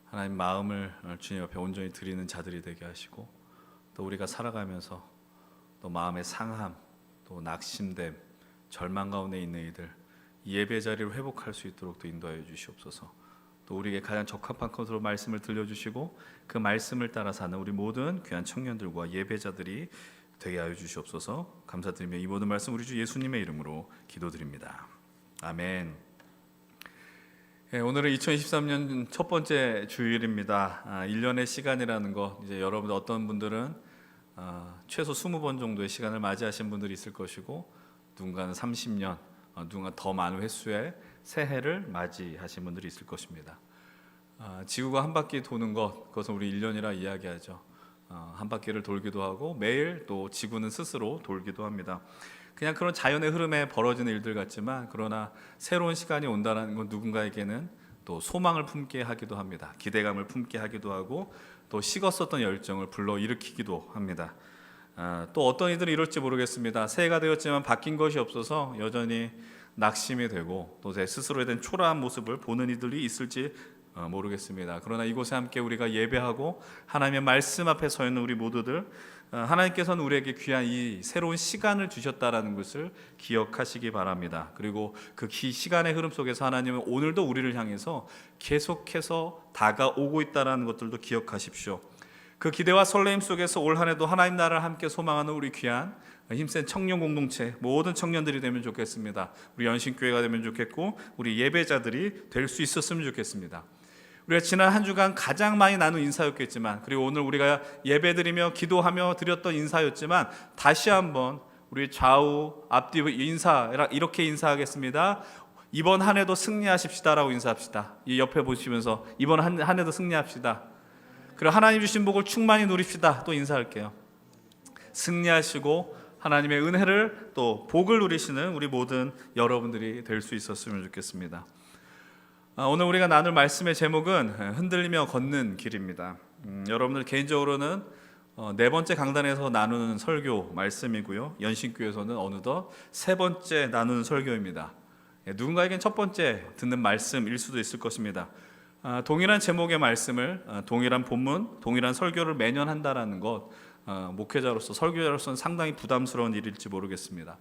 하나님, 마음을 주님 앞에 온전히 드리는 자들이 되게 하시고, 또 우리가 살아가면서 또 마음의 상함, 또 낙심됨, 절망 가운데 있는 이들, 이 예배 자리를 회복할 수 있도록 또 인도하여 주시옵소서. 또 우리에게 가장 적합한 것으로 말씀을 들려주시고 그 말씀을 따라 사는 우리 모든 귀한 청년들과 예배자들이 되게 하여 주시옵소서. 감사드리며 이 모든 말씀 우리 주 예수님의 이름으로 기도드립니다. 아멘. 오늘은 2023년 첫 번째 주일입니다. 1년의 시간이라는 것, 이제 여러분 어떤 분들은 최소 20번 정도의 시간을 맞이하신 분들이 있을 것이고, 누군가는 30년, 누군가 더 많은 횟수의 새해를 맞이하신 분들이 있을 것입니다. 지구가 한 바퀴 도는 것, 그것은 우리 1년이라 이야기하죠. 한 바퀴를 돌기도 하고 매일 또 지구는 스스로 돌기도 합니다. 그냥 그런 자연의 흐름에 벌어지는 일들 같지만, 그러나 새로운 시간이 온다는 건 누군가에게는 또 소망을 품게 하기도 합니다. 기대감을 품게 하기도 하고, 또 식었었던 열정을 불러일으키기도 합니다. 또 어떤 이들은 이럴지 모르겠습니다. 새해가 되었지만 바뀐 것이 없어서 여전히 낙심이 되고, 또 제 스스로에 대한 초라한 모습을 보는 이들이 있을지 모르겠습니다. 그러나 이곳에 함께 우리가 예배하고 하나님의 말씀 앞에 서 있는 우리 모두들, 하나님께서는 우리에게 귀한 이 새로운 시간을 주셨다라는 것을 기억하시기 바랍니다. 그리고 그 시간의 흐름 속에서 하나님은 오늘도 우리를 향해서 계속해서 다가오고 있다는 것들도 기억하십시오. 그 기대와 설레임 속에서 올 한 해도 하나님 나라를 함께 소망하는 우리 귀한 힘센 청년 공동체, 모든 청년들이 되면 좋겠습니다. 우리 연신교회가 되면 좋겠고, 우리 예배자들이 될 수 있었으면 좋겠습니다. 우리가 지난 한 주간 가장 많이 나눈 인사였겠지만, 그리고 오늘 우리가 예배드리며 기도하며 드렸던 인사였지만, 다시 한번 우리 좌우 앞뒤 인사, 이렇게 인사하겠습니다. 이번 한 해도 승리하십시다라고 인사합시다. 이 옆에 보시면서 이번 한 해도 승리합시다. 그리고 하나님 주신 복을 충만히 누립시다. 또 인사할게요. 승리하시고 하나님의 은혜를 또 복을 누리시는 우리 모든 여러분들이 될 수 있었으면 좋겠습니다. 오늘 우리가 나눌 말씀의 제목은 흔들리며 걷는 길입니다. 여러분들 개인적으로는 네 번째 강단에서 나누는 설교 말씀이고요, 연신교에서는 어느덧 세 번째 나누는 설교입니다. 누군가에겐 첫 번째 듣는 말씀일 수도 있을 것입니다. 동일한 제목의 말씀을 동일한 본문, 동일한 설교를 매년 한다라는 것, 목회자로서, 설교자로서는 상당히 부담스러운 일일지 모르겠습니다.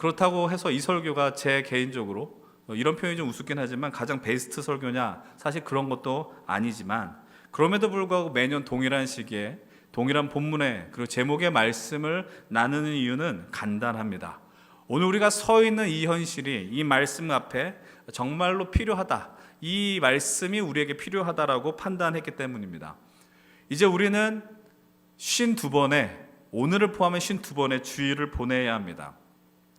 그렇다고 해서 이 설교가 제 개인적으로, 이런 표현이 좀 우습긴 하지만 가장 베스트 설교냐, 사실 그런 것도 아니지만, 그럼에도 불구하고 매년 동일한 시기에 동일한 본문의 그리고 제목의 말씀을 나누는 이유는 간단합니다. 오늘 우리가 서 있는 이 현실이 이 말씀 앞에 정말로 필요하다, 이 말씀이 우리에게 필요하다라고 판단했기 때문입니다. 이제 우리는 52번의, 오늘을 포함해 52번의 주일을 보내야 합니다.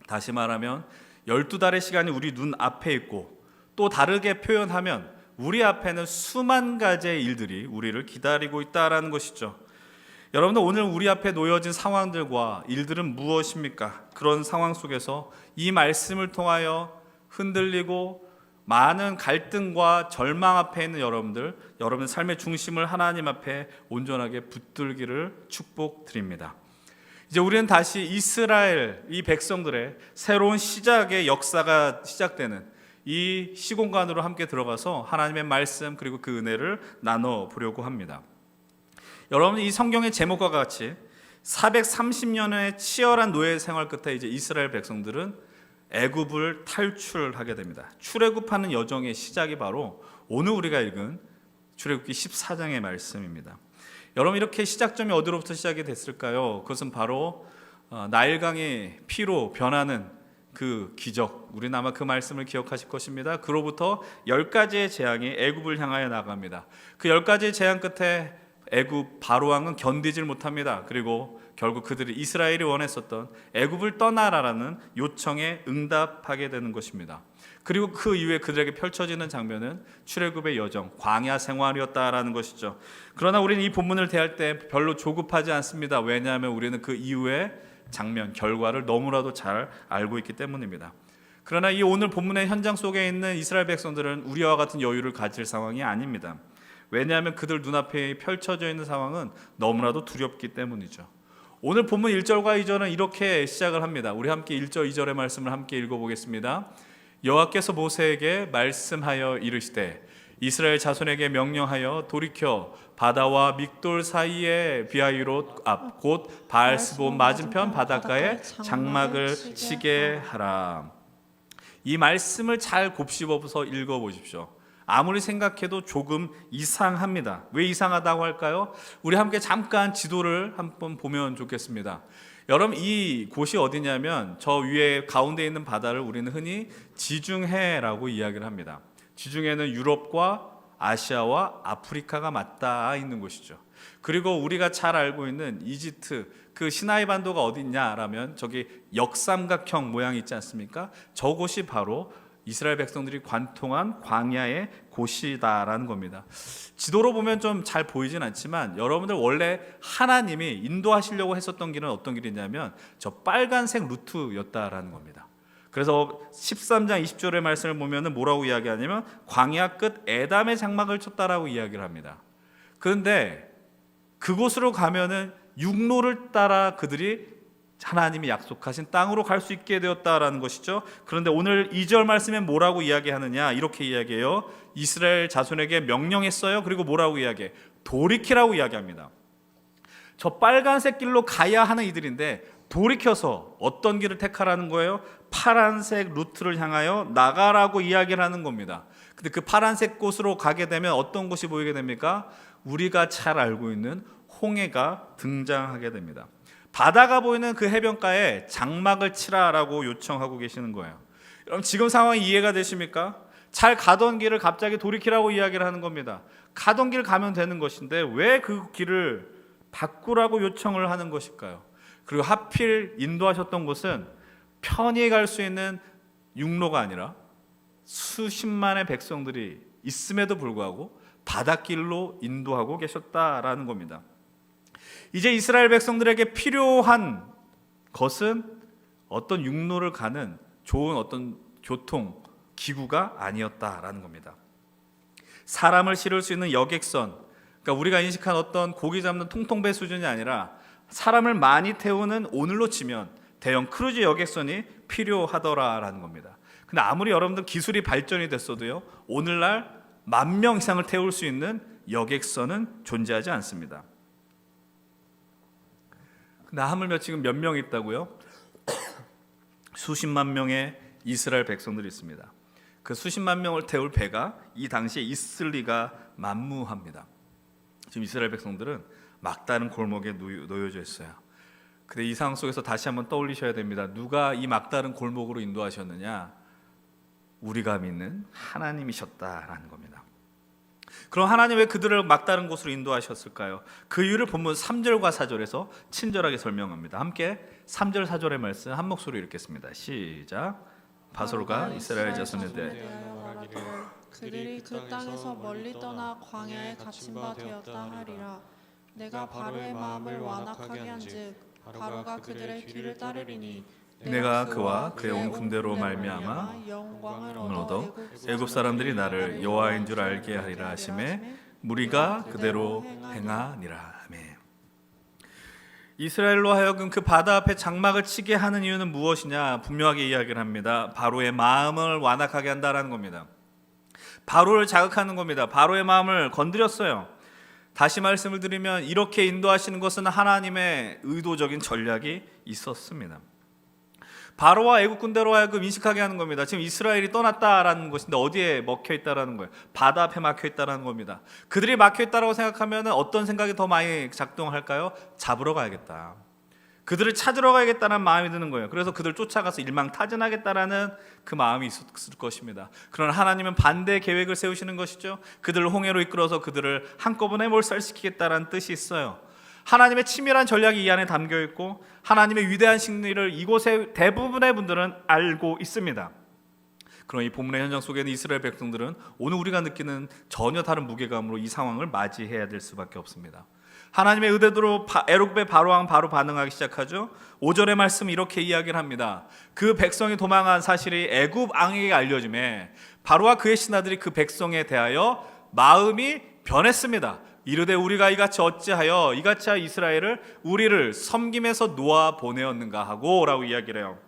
다시 말하면 12달의 시간이 우리 눈 앞에 있고, 또 다르게 표현하면 우리 앞에는 수만 가지의 일들이 우리를 기다리고 있다라는 것이죠. 여러분들, 오늘 우리 앞에 놓여진 상황들과 일들은 무엇입니까? 그런 상황 속에서 이 말씀을 통하여 흔들리고 많은 갈등과 절망 앞에 있는 여러분의 삶의 중심을 하나님 앞에 온전하게 붙들기를 축복드립니다. 이제 우리는 다시 이스라엘, 이 백성들의 새로운 시작의 역사가 시작되는 이 시공간으로 함께 들어가서 하나님의 말씀 그리고 그 은혜를 나눠보려고 합니다. 여러분, 이 성경의 제목과 같이 430년의 치열한 노예 생활 끝에 이제 이스라엘 백성들은 애굽을 탈출하게 됩니다. 출애굽하는 여정의 시작이 바로 오늘 우리가 읽은 출애굽기 14장의 말씀입니다. 여러분, 이렇게 시작점이 어디로부터 시작이 됐을까요? 그것은 바로 나일강의 피로 변하는 그 기적, 우리는 아마 그 말씀을 기억하실 것입니다. 그로부터 10가지의 재앙이 애굽을 향하여 나갑니다. 그 10가지의 재앙 끝에 애굽 바로 왕은 견디질 못합니다. 그리고 결국 그들이 이스라엘이 원했었던 애굽을 떠나라라는 요청에 응답하게 되는 것입니다. 그리고 그 이후에 그들에게 펼쳐지는 장면은 출애굽의 여정, 광야 생활이었다라는 것이죠. 그러나 우리는 이 본문을 대할 때 별로 조급하지 않습니다. 왜냐하면 우리는 그 이후의 장면, 결과를 너무나도 잘 알고 있기 때문입니다. 그러나 이 오늘 본문의 현장 속에 있는 이스라엘 백성들은 우리와 같은 여유를 가질 상황이 아닙니다. 왜냐하면 그들 눈앞에 펼쳐져 있는 상황은 너무나도 두렵기 때문이죠. 오늘 본문 1절과 2절은 이렇게 시작을 합니다. 우리 함께 1절, 2절의 말씀을 함께 읽어보겠습니다. 여호와께서 모세에게 말씀하여 이르시되 이스라엘 자손에게 명령하여 돌이켜 바다와 믹돌 사이의 비하이롯 앞 곧 바알스본 맞은편 바닷가에 장막을 치게 하라. 이 말씀을 잘 곱씹어서 읽어보십시오. 아무리 생각해도 조금 이상합니다. 왜 이상하다고 할까요? 우리 함께 잠깐 지도를 한번 보면 좋겠습니다. 여러분, 이 곳이 어디냐면 저 위에 가운데 있는 바다를 우리는 흔히 지중해라고 이야기를 합니다. 지중해는 유럽과 아시아와 아프리카가 맞닿아 있는 곳이죠. 그리고 우리가 잘 알고 있는 이집트, 그 시나이 반도가 어디 있냐라면 저기 역삼각형 모양이 있지 않습니까? 저곳이 바로 이스라엘 백성들이 관통한 광야의 곳이다라는 겁니다. 지도로 보면 좀 잘 보이진 않지만 여러분들 원래 하나님이 인도하시려고 했었던 길은 어떤 길이냐면 저 빨간색 루트였다라는 겁니다. 그래서 13장 20절의 말씀을 보면 뭐라고 이야기하냐면 광야 끝 에담의 장막을 쳤다라고 이야기를 합니다. 그런데 그곳으로 가면은 육로를 따라 그들이 하나님이 약속하신 땅으로 갈 수 있게 되었다라는 것이죠. 그런데 오늘 2절 말씀에 뭐라고 이야기하느냐, 이렇게 이야기해요. 이스라엘 자손에게 명령했어요. 그리고 뭐라고 이야기해? 돌이키라고 이야기합니다. 저 빨간색 길로 가야 하는 이들인데 돌이켜서 어떤 길을 택하라는 거예요? 파란색 루트를 향하여 나가라고 이야기를 하는 겁니다. 근데 그 파란색 곳으로 가게 되면 어떤 곳이 보이게 됩니까? 우리가 잘 알고 있는 홍해가 등장하게 됩니다. 바다가 보이는 그 해변가에 장막을 치라라고 요청하고 계시는 거예요. 여러분, 지금 상황이 이해가 되십니까? 잘 가던 길을 갑자기 돌이키라고 이야기를 하는 겁니다. 가던 길 가면 되는 것인데 왜 그 길을 바꾸라고 요청을 하는 것일까요? 그리고 하필 인도하셨던 곳은 편히 갈 수 있는 육로가 아니라 수십만의 백성들이 있음에도 불구하고 바닷길로 인도하고 계셨다라는 겁니다. 이제 이스라엘 백성들에게 필요한 것은 어떤 육로를 가는 좋은 어떤 교통 기구가 아니었다라는 겁니다. 사람을 실을 수 있는 여객선, 그러니까 우리가 인식한 어떤 고기 잡는 통통배 수준이 아니라 사람을 많이 태우는, 오늘로 치면 대형 크루즈 여객선이 필요하더라라는 겁니다. 근데 아무리 여러분들 기술이 발전이 됐어도요, 오늘날 10,000명 이상을 태울 수 있는 여객선은 존재하지 않습니다. 근데 하물며 지금 몇 명 있다고요? 수십만 명의 이스라엘 백성들이 있습니다. 그 수십만 명을 태울 배가 이 당시에 있을 리가 만무합니다. 지금 이스라엘 백성들은 막다른 골목에 놓여져 있어요. 근데 이 상황 속에서 다시 한번 떠올리셔야 됩니다. 누가 이 막다른 골목으로 인도하셨느냐? 우리가 믿는 하나님이셨다라는 겁니다. 그럼 하나님 왜 그들을 막다른 곳으로 인도하셨을까요? 그 이유를 본문 3절과 4절에서 친절하게 설명합니다. 함께 3절 4절의 말씀 한 목소리로 읽겠습니다. 시작. 바솔과 이스라엘 자손에 대하여 그들이 그 땅에서 멀리 떠나 광야에 갇힌 바 되었다 하리라. 내가 바로의 마음을 완악하게 한즉 바로가 그들의 뒤를 따르리니 내가 그와 그의 온 군대로 말미암아 영광을 얻어 애굽 사람들이 나를 여호와인 줄 알게 하리라 하심에 무리가 그대로 행하니라. 아멘. 이스라엘로 하여금 그 바다 앞에 장막을 치게 하는 이유는 무엇이냐? 분명하게 이야기를 합니다. 바로의 마음을 완악하게 한다라는 겁니다. 바로를 자극하는 겁니다. 바로의 마음을 건드렸어요. 다시 말씀을 드리면 이렇게 인도하시는 것은 하나님의 의도적인 전략이 있었습니다. 바로와 애국 군대로 하여금 인식하게 하는 겁니다. 지금 이스라엘이 떠났다라는 것인데 어디에 막혀 있다라는 거예요? 바다 앞에 막혀 있다라는 겁니다. 그들이 막혀 있다라고 생각하면 어떤 생각이 더 많이 작동할까요? 잡으러 가야겠다. 그들을 찾으러 가야겠다는 마음이 드는 거예요. 그래서 그들 쫓아가서 일망타진하겠다라는 그 마음이 있었을 것입니다. 그러나 하나님은 반대 계획을 세우시는 것이죠. 그들을 홍해로 이끌어서 그들을 한꺼번에 몰살시키겠다라는 뜻이 있어요. 하나님의 치밀한 전략이 이 안에 담겨 있고 하나님의 위대한 승리를 이곳의 대부분의 분들은 알고 있습니다. 그럼 이 본문의 현장 속에는 이스라엘 백성들은 오늘 우리가 느끼는 전혀 다른 무게감으로 이 상황을 맞이해야 될 수밖에 없습니다. 하나님의 의도대로 애굽의 바로왕 바로 반응하기 시작하죠. 5절의 말씀 이렇게 이야기를 합니다. 그 백성이 도망한 사실이 애굽 왕에게 알려짐에 바로와 그의 신하들이 그 백성에 대하여 마음이 변했습니다. 이르되 우리가 이같이 어찌하여 이스라엘을 우리를 섬김에서 놓아 보내었는가 하고 라고 이야기를 해요.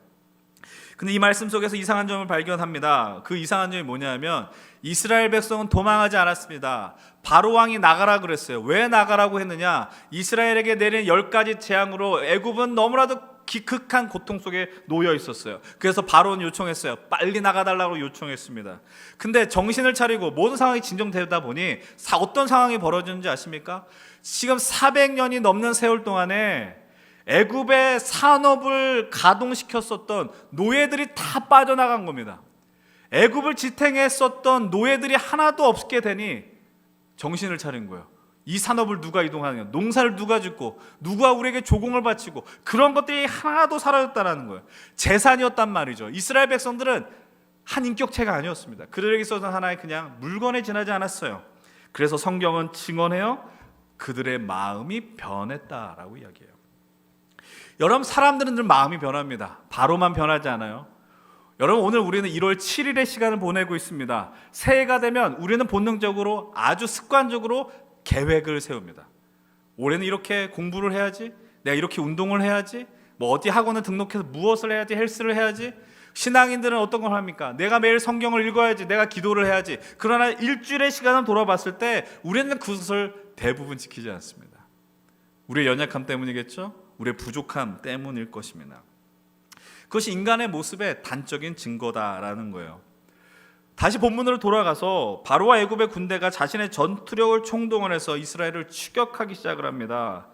근데 이 말씀 속에서 이상한 점을 발견합니다. 그 이상한 점이 뭐냐면 이스라엘 백성은 도망하지 않았습니다. 바로 왕이 나가라 그랬어요. 왜 나가라고 했느냐? 이스라엘에게 내린 10가지 재앙으로 애굽은 너무나도 극한 고통 속에 놓여 있었어요. 그래서 바로는 요청했어요. 빨리 나가달라고 요청했습니다. 근데 정신을 차리고 모든 상황이 진정되다 보니 어떤 상황이 벌어졌는지 아십니까? 지금 400년이 넘는 세월 동안에 애굽의 산업을 가동시켰었던 노예들이 다 빠져나간 겁니다. 애굽을 지탱했었던 노예들이 하나도 없게 되니 정신을 차린 거예요. 이 산업을 누가 이동하느냐, 농사를 누가 짓고 누가 우리에게 조공을 바치고 그런 것들이 하나도 사라졌다는 거예요. 재산이었단 말이죠. 이스라엘 백성들은 한 인격체가 아니었습니다. 그들에게 있어서는 하나의 그냥 물건에 지나지 않았어요. 그래서 성경은 증언해요. 그들의 마음이 변했다라고 이야기해요. 여러분, 사람들은 늘 마음이 변합니다. 바로만 변하지 않아요. 여러분, 오늘 우리는 1월 7일의 시간을 보내고 있습니다. 새해가 되면 우리는 본능적으로 아주 습관적으로 계획을 세웁니다. 올해는 이렇게 공부를 해야지, 내가 이렇게 운동을 해야지, 뭐 어디 학원을 등록해서 무엇을 해야지, 헬스를 해야지. 신앙인들은 어떤 걸 합니까? 내가 매일 성경을 읽어야지, 내가 기도를 해야지. 그러나 일주일의 시간을 돌아봤을 때 우리는 그것을 대부분 지키지 않습니다. 우리의 연약함 때문이겠죠? 우리의 부족함 때문일 것입니다. 그것이 인간의 모습의 단적인 증거다라는 거예요. 다시 본문으로 돌아가서 바로와 애굽의 군대가 자신의 전투력을 총동원해서 이스라엘을 추격하기 시작을 합니다.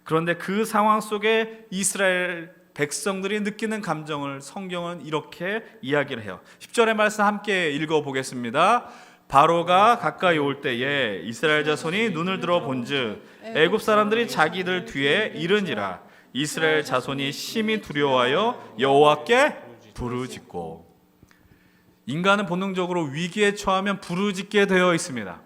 그런데 그 상황 속에 이스라엘 백성들이 느끼는 감정을 성경은 이렇게 이야기를 해요. 10절의 말씀 함께 읽어보겠습니다. 바로가 가까이 올 때에 이스라엘 자손이 눈을 들어 본즉 애굽 사람들이 자기들 뒤에 이른지라. 이스라엘 자손이 심히 두려워하여 여호와께 부르짖고. 인간은 본능적으로 위기에 처하면 부르짖게 되어 있습니다.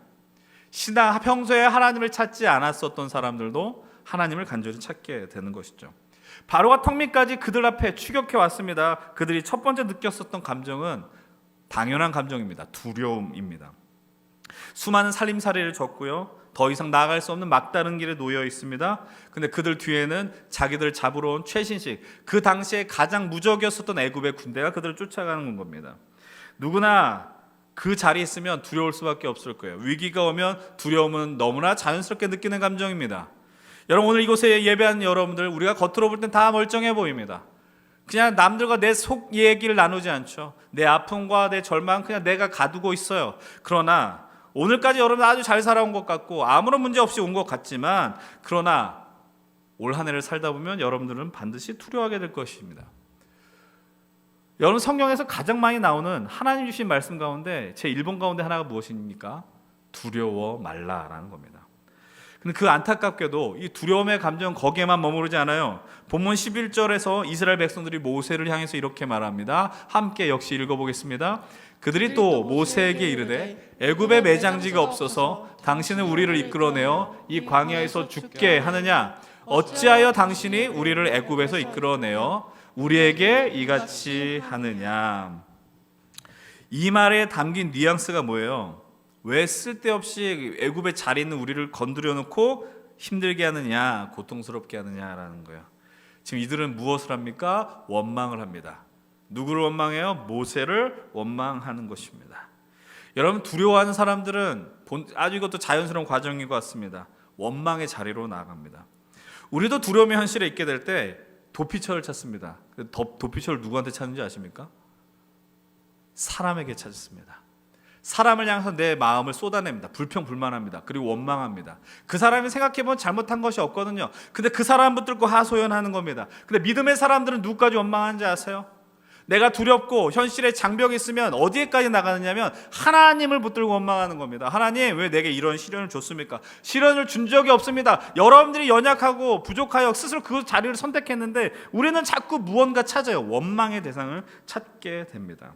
평소에 하나님을 찾지 않았었던 사람들도 하나님을 간절히 찾게 되는 것이죠. 바로가 턱밑까지 그들 앞에 추격해 왔습니다. 그들이 첫 번째 느꼈었던 감정은 당연한 감정입니다. 두려움입니다. 수많은 살림살이를 졌고요. 더 이상 나아갈 수 없는 막다른 길에 놓여 있습니다. 근데 그들 뒤에는 자기들 잡으러 온 최신식, 그 당시에 가장 무적이었었던 애굽의 군대가 그들을 쫓아가는 겁니다. 누구나 그 자리에 있으면 두려울 수밖에 없을 거예요. 위기가 오면 두려움은 너무나 자연스럽게 느끼는 감정입니다. 여러분, 오늘 이곳에 예배한 여러분들, 우리가 겉으로 볼 땐 다 멀쩡해 보입니다. 그냥 남들과 내 속 얘기를 나누지 않죠. 내 아픔과 내 절망 그냥 내가 가두고 있어요. 그러나 오늘까지 여러분 아주 잘 살아온 것 같고 아무런 문제 없이 온 것 같지만, 그러나 올 한 해를 살다 보면 여러분들은 반드시 두려워하게 될 것입니다. 여러분, 성경에서 가장 많이 나오는 하나님 주신 말씀 가운데 제 1번 가운데 하나가 무엇입니까? 두려워 말라라는 겁니다. 근데 그 안타깝게도 이 두려움의 감정은 거기에만 머무르지 않아요. 본문 11절에서 이스라엘 백성들이 모세를 향해서 이렇게 말합니다. 함께 역시 읽어보겠습니다. 그들이 또 모세에게 이르되 애굽에 매장지가 없어서 당신은 우리를 이끌어내어 이 광야에서 죽게 하느냐? 어찌하여 당신이 우리를 애굽에서 이끌어내어 우리에게 이같이 하느냐? 이 말에 담긴 뉘앙스가 뭐예요? 왜 쓸데없이 애굽에 잘 있는 우리를 건드려 놓고 힘들게 하느냐, 고통스럽게 하느냐라는 거예요. 지금 이들은 무엇을 합니까? 원망을 합니다. 누구를 원망해요? 모세를 원망하는 것입니다. 여러분, 두려워하는 사람들은 아주 이것도 자연스러운 과정인 것 같습니다. 원망의 자리로 나아갑니다. 우리도 두려움의 현실에 있게 될 때 도피처를 찾습니다. 도피처를 누구한테 찾는지 아십니까? 사람에게 찾습니다. 사람을 향해서 내 마음을 쏟아냅니다. 불평불만합니다. 그리고 원망합니다. 그 사람이 생각해보면 잘못한 것이 없거든요. 근데 그 사람 붙들고 하소연하는 겁니다. 근데 믿음의 사람들은 누구까지 원망하는지 아세요? 내가 두렵고 현실에 장벽이 있으면 어디에까지 나가느냐면 하나님을 붙들고 원망하는 겁니다. 하나님, 왜 내게 이런 시련을 줬습니까? 시련을 준 적이 없습니다. 여러분들이 연약하고 부족하여 스스로 그 자리를 선택했는데 우리는 자꾸 무언가 찾아요. 원망의 대상을 찾게 됩니다.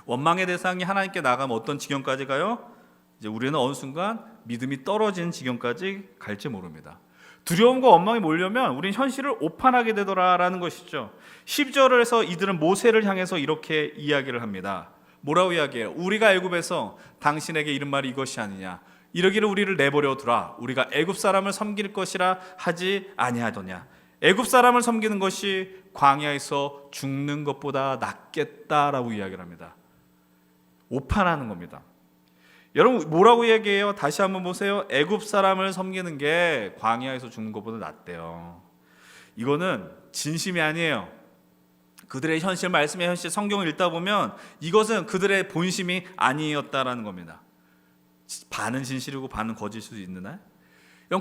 원망의 대상이 하나님께 나가면 어떤 지경까지 가요? 이제 우리는 어느 순간 믿음이 떨어지는 지경까지 갈지 모릅니다. 두려움과 원망이 몰려면 우리는 현실을 오판하게 되더라라는 것이죠. 10절에서 이들은 모세를 향해서 이렇게 이야기를 합니다. 뭐라고 이야기해요? 우리가 애굽에서 당신에게 이른 말이 이것이 아니냐, 이러기를 우리를 내버려 두라. 우리가 애굽 사람을 섬길 것이라 하지 아니하더냐. 애굽 사람을 섬기는 것이 광야에서 죽는 것보다 낫겠다라고 이야기를 합니다. 오판하는 겁니다. 여러분, 뭐라고 얘기해요? 다시 한번 보세요. 애굽 사람을 섬기는 게 광야에서 죽는 것보다 낫대요. 이거는 진심이 아니에요. 그들의 현실, 말씀의 현실, 성경을 읽다 보면 이것은 그들의 본심이 아니었다라는 겁니다. 반은 진실이고 반은 거짓일 수도 있는 날.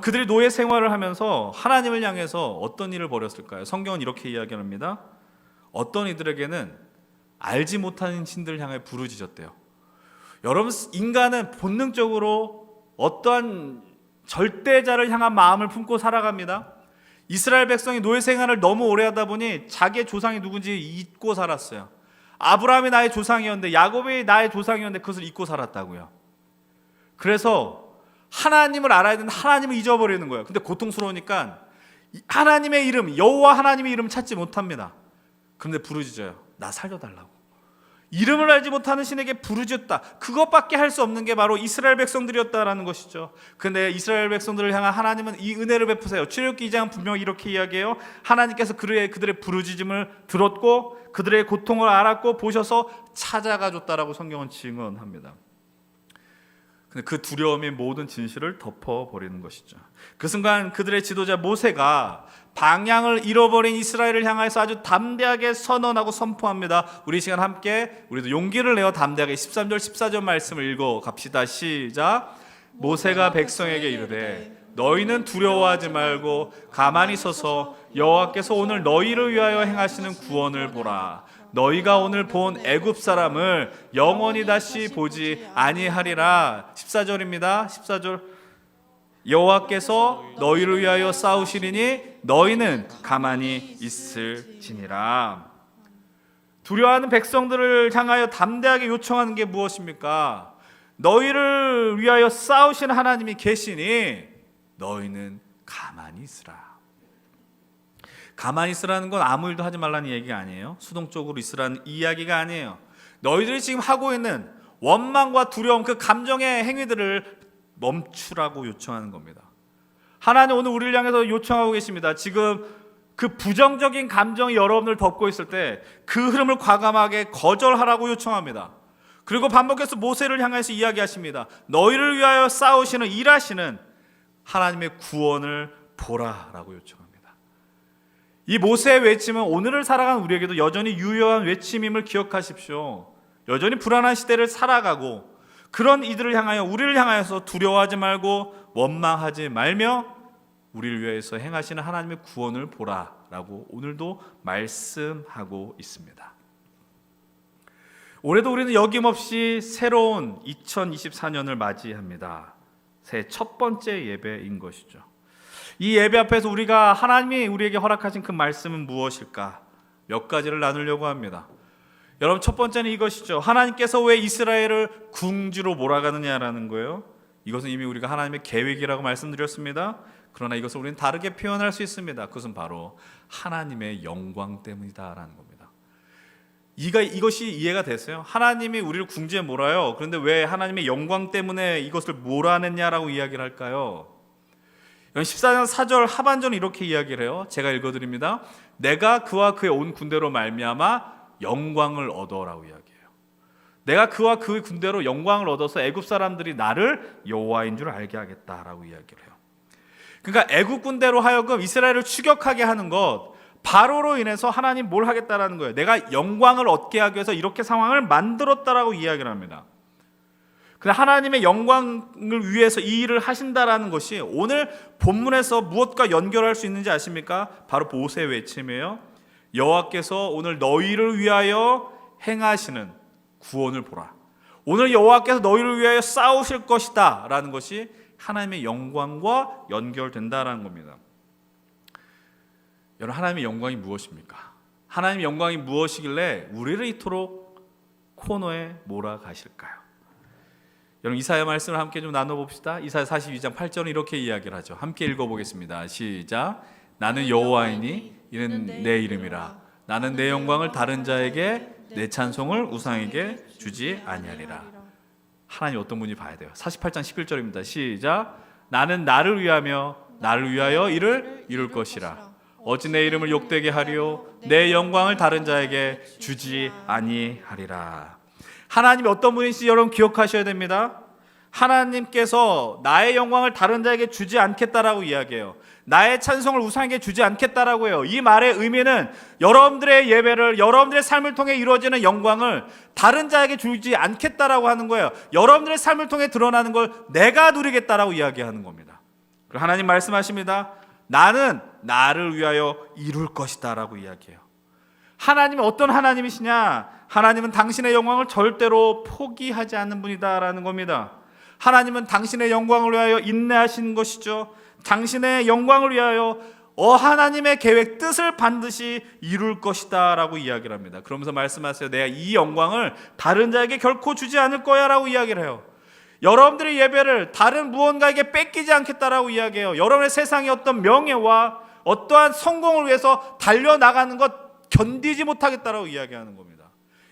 그들이 노예 생활을 하면서 하나님을 향해서 어떤 일을 벌였을까요? 성경은 이렇게 이야기합니다. 어떤 이들에게는 알지 못하는 신들을 향해 부르짖었대요. 여러분, 인간은 본능적으로 어떠한 절대자를 향한 마음을 품고 살아갑니다. 이스라엘 백성이 노예 생활을 너무 오래 하다 보니 자기의 조상이 누군지 잊고 살았어요. 아브라함이 나의 조상이었는데, 야곱이 나의 조상이었는데 그것을 잊고 살았다고요. 그래서 하나님을 알아야 되는데 하나님을 잊어버리는 거예요. 근데 고통스러우니까 하나님의 이름, 여호와 하나님의 이름을 찾지 못합니다. 그런데 부르짖어요. 나 살려달라고. 이름을 알지 못하는 신에게 부르짖었다. 그것밖에 할 수 없는 게 바로 이스라엘 백성들이었다라는 것이죠. 근데 이스라엘 백성들을 향한 하나님은 이 은혜를 베푸세요. 출애굽기 2장은 분명히 이렇게 이야기해요. 하나님께서 그들의 부르짖음을 들었고 그들의 고통을 알았고 보셔서 찾아가 줬다라고 성경은 증언합니다. 근데 그 두려움이 모든 진실을 덮어버리는 것이죠. 그 순간 그들의 지도자 모세가 방향을 잃어버린 이스라엘을 향해서 아주 담대하게 선언하고 선포합니다. 우리 시간 함께 우리도 용기를 내어 담대하게 13절 14절 말씀을 읽어 갑시다. 시작. 모세가 백성에게 이르되 너희는 두려워하지 말고 가만히 서서 여호와께서 오늘 너희를 위하여 행하시는 구원을 보라. 너희가 오늘 본 애굽 사람을 영원히 다시 보지 아니하리라. 14절입니다. 14절. 여호와께서 너희를 위하여 싸우시리니 너희는 가만히 있을지니라. 두려워하는 백성들을 향하여 담대하게 요청하는 게 무엇입니까? 너희를 위하여 싸우시는 하나님이 계시니 너희는 가만히 있으라. 가만히 있으라는 건 아무 일도 하지 말라는 얘기가 아니에요. 수동적으로 있으라는 이야기가 아니에요. 너희들이 지금 하고 있는 원망과 두려움, 그 감정의 행위들을 멈추라고 요청하는 겁니다. 하나님 오늘 우리를 향해서 요청하고 계십니다. 지금 그 부정적인 감정이 여러분을 덮고 있을 때 그 흐름을 과감하게 거절하라고 요청합니다. 그리고 반복해서 모세를 향해서 이야기하십니다. 너희를 위하여 싸우시는, 일하시는 하나님의 구원을 보라라고 요청합니다. 이 모세의 외침은 오늘을 살아가는 우리에게도 여전히 유효한 외침임을 기억하십시오. 여전히 불안한 시대를 살아가고 그런 이들을 향하여, 우리를 향하여서 두려워하지 말고 원망하지 말며 우리를 위해서 행하시는 하나님의 구원을 보라라고 오늘도 말씀하고 있습니다. 올해도 우리는 여김없이 새로운 2024년을 맞이합니다. 새해 첫 번째 예배인 것이죠. 이 예배 앞에서 우리가 하나님이 우리에게 허락하신 그 말씀은 무엇일까? 몇 가지를 나누려고 합니다. 여러분, 첫 번째는 이것이죠. 하나님께서 왜 이스라엘을 궁지로 몰아가느냐라는 거예요. 이것은 이미 우리가 하나님의 계획이라고 말씀드렸습니다. 그러나 이것을 우리는 다르게 표현할 수 있습니다. 그것은 바로 하나님의 영광 때문이다라는 겁니다. 이것이 이해가 됐어요? 하나님이 우리를 궁지에 몰아요. 그런데 왜 하나님의 영광 때문에 이것을 몰아냈냐라고 이야기를 할까요? 14장 4절 하반절은 이렇게 이야기를 해요. 제가 읽어드립니다. 내가 그와 그의 온 군대로 말미암아 영광을 얻어라고 이야기해요. 내가 그와 그 군대로 영광을 얻어서 애굽 사람들이 나를 여호와인 줄 알게 하겠다라고 이야기를 해요. 그러니까 애굽 군대로 하여금 이스라엘을 추격하게 하는 것, 바로로 인해서 하나님 뭘 하겠다라는 거예요. 내가 영광을 얻게 하기 위해서 이렇게 상황을 만들었다라고 이야기를 합니다. 근데 하나님의 영광을 위해서 이 일을 하신다라는 것이 오늘 본문에서 무엇과 연결할 수 있는지 아십니까? 바로 보세의 외침이에요. 여호와께서 오늘 너희를 위하여 행하시는 구원을 보라. 오늘 여호와께서 너희를 위하여 싸우실 것이다 라는 것이 하나님의 영광과 연결된다라는 겁니다. 여러분, 하나님의 영광이 무엇입니까? 하나님의 영광이 무엇이길래 우리를 이토록 코너에 몰아가실까요? 여러분, 이사야 말씀을 함께 좀 나눠봅시다. 이사야 42장 8절은 이렇게 이야기를 하죠. 함께 읽어보겠습니다. 시작. 나는 여호와이니 이는 내 이름이라. 나는 내 영광을 다른 자에게 내 찬송을 우상에게 주지 아니하리라. 하나님 어떤 분이 봐야 돼요. 48장 11절입니다. 시작. 나는 나를 위하여 이를 이룰 것이라. 어찌 내 이름을 욕되게 하리요 내 영광을 다른 자에게 주지 아니하리라. 하나님이 어떤 분이신지 여러분 기억하셔야 됩니다. 하나님께서 나의 영광을 다른 자에게 주지 않겠다라고 이야기해요. 나의 찬송을 우상에게 주지 않겠다라고 해요. 이 말의 의미는 여러분들의 예배를, 여러분들의 삶을 통해 이루어지는 영광을 다른 자에게 주지 않겠다라고 하는 거예요. 여러분들의 삶을 통해 드러나는 걸 내가 누리겠다라고 이야기하는 겁니다. 그리고 하나님 말씀하십니다. 나는 나를 위하여 이룰 것이다 라고 이야기해요. 하나님은 어떤 하나님이시냐? 하나님은 당신의 영광을 절대로 포기하지 않는 분이다 라는 겁니다. 하나님은 당신의 영광을 위하여 인내하신 것이죠. 당신의 영광을 위하여 하나님의 계획, 뜻을 반드시 이룰 것이다 라고 이야기를 합니다. 그러면서 말씀하세요. 내가 이 영광을 다른 자에게 결코 주지 않을 거야 라고 이야기를 해요. 여러분들의 예배를 다른 무언가에게 뺏기지 않겠다라고 이야기해요. 여러분의 세상의 어떤 명예와 어떠한 성공을 위해서 달려나가는 것 견디지 못하겠다라고 이야기하는 겁니다.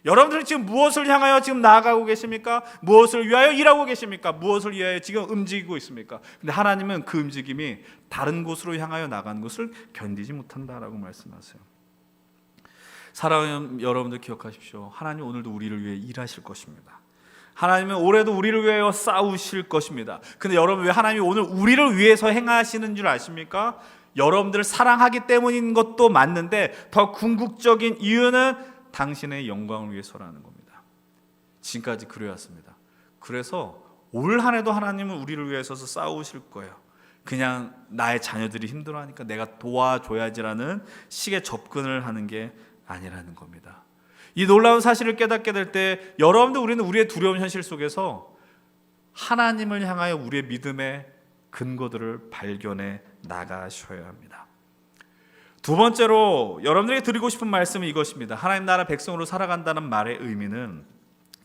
여러분들은 지금 무엇을 향하여 지금 나아가고 계십니까? 무엇을 위하여 일하고 계십니까? 무엇을 위하여 지금 움직이고 있습니까? 근데 하나님은 그 움직임이 다른 곳으로 향하여 나가는 것을 견디지 못한다라고 말씀하세요. 사랑하는 여러분들 기억하십시오. 하나님 오늘도 우리를 위해 일하실 것입니다. 하나님은 올해도 우리를 위하여 싸우실 것입니다. 근데 여러분, 왜 하나님이 오늘 우리를 위해서 행하시는 줄 아십니까? 여러분들을 사랑하기 때문인 것도 맞는데 더 궁극적인 이유는 당신의 영광을 위해서라는 겁니다. 지금까지 그래왔습니다. 그래서 올 한 해도 하나님은 우리를 위해서 싸우실 거예요. 그냥 나의 자녀들이 힘들어하니까 내가 도와줘야지라는 식의 접근을 하는 게 아니라는 겁니다. 이 놀라운 사실을 깨닫게 될 때 여러분들, 우리는 우리의 두려운 현실 속에서 하나님을 향하여 우리의 믿음의 근거들을 발견해 나가셔야 합니다. 두 번째로 여러분들에게 드리고 싶은 말씀은 이것입니다. 하나님 나라 백성으로 살아간다는 말의 의미는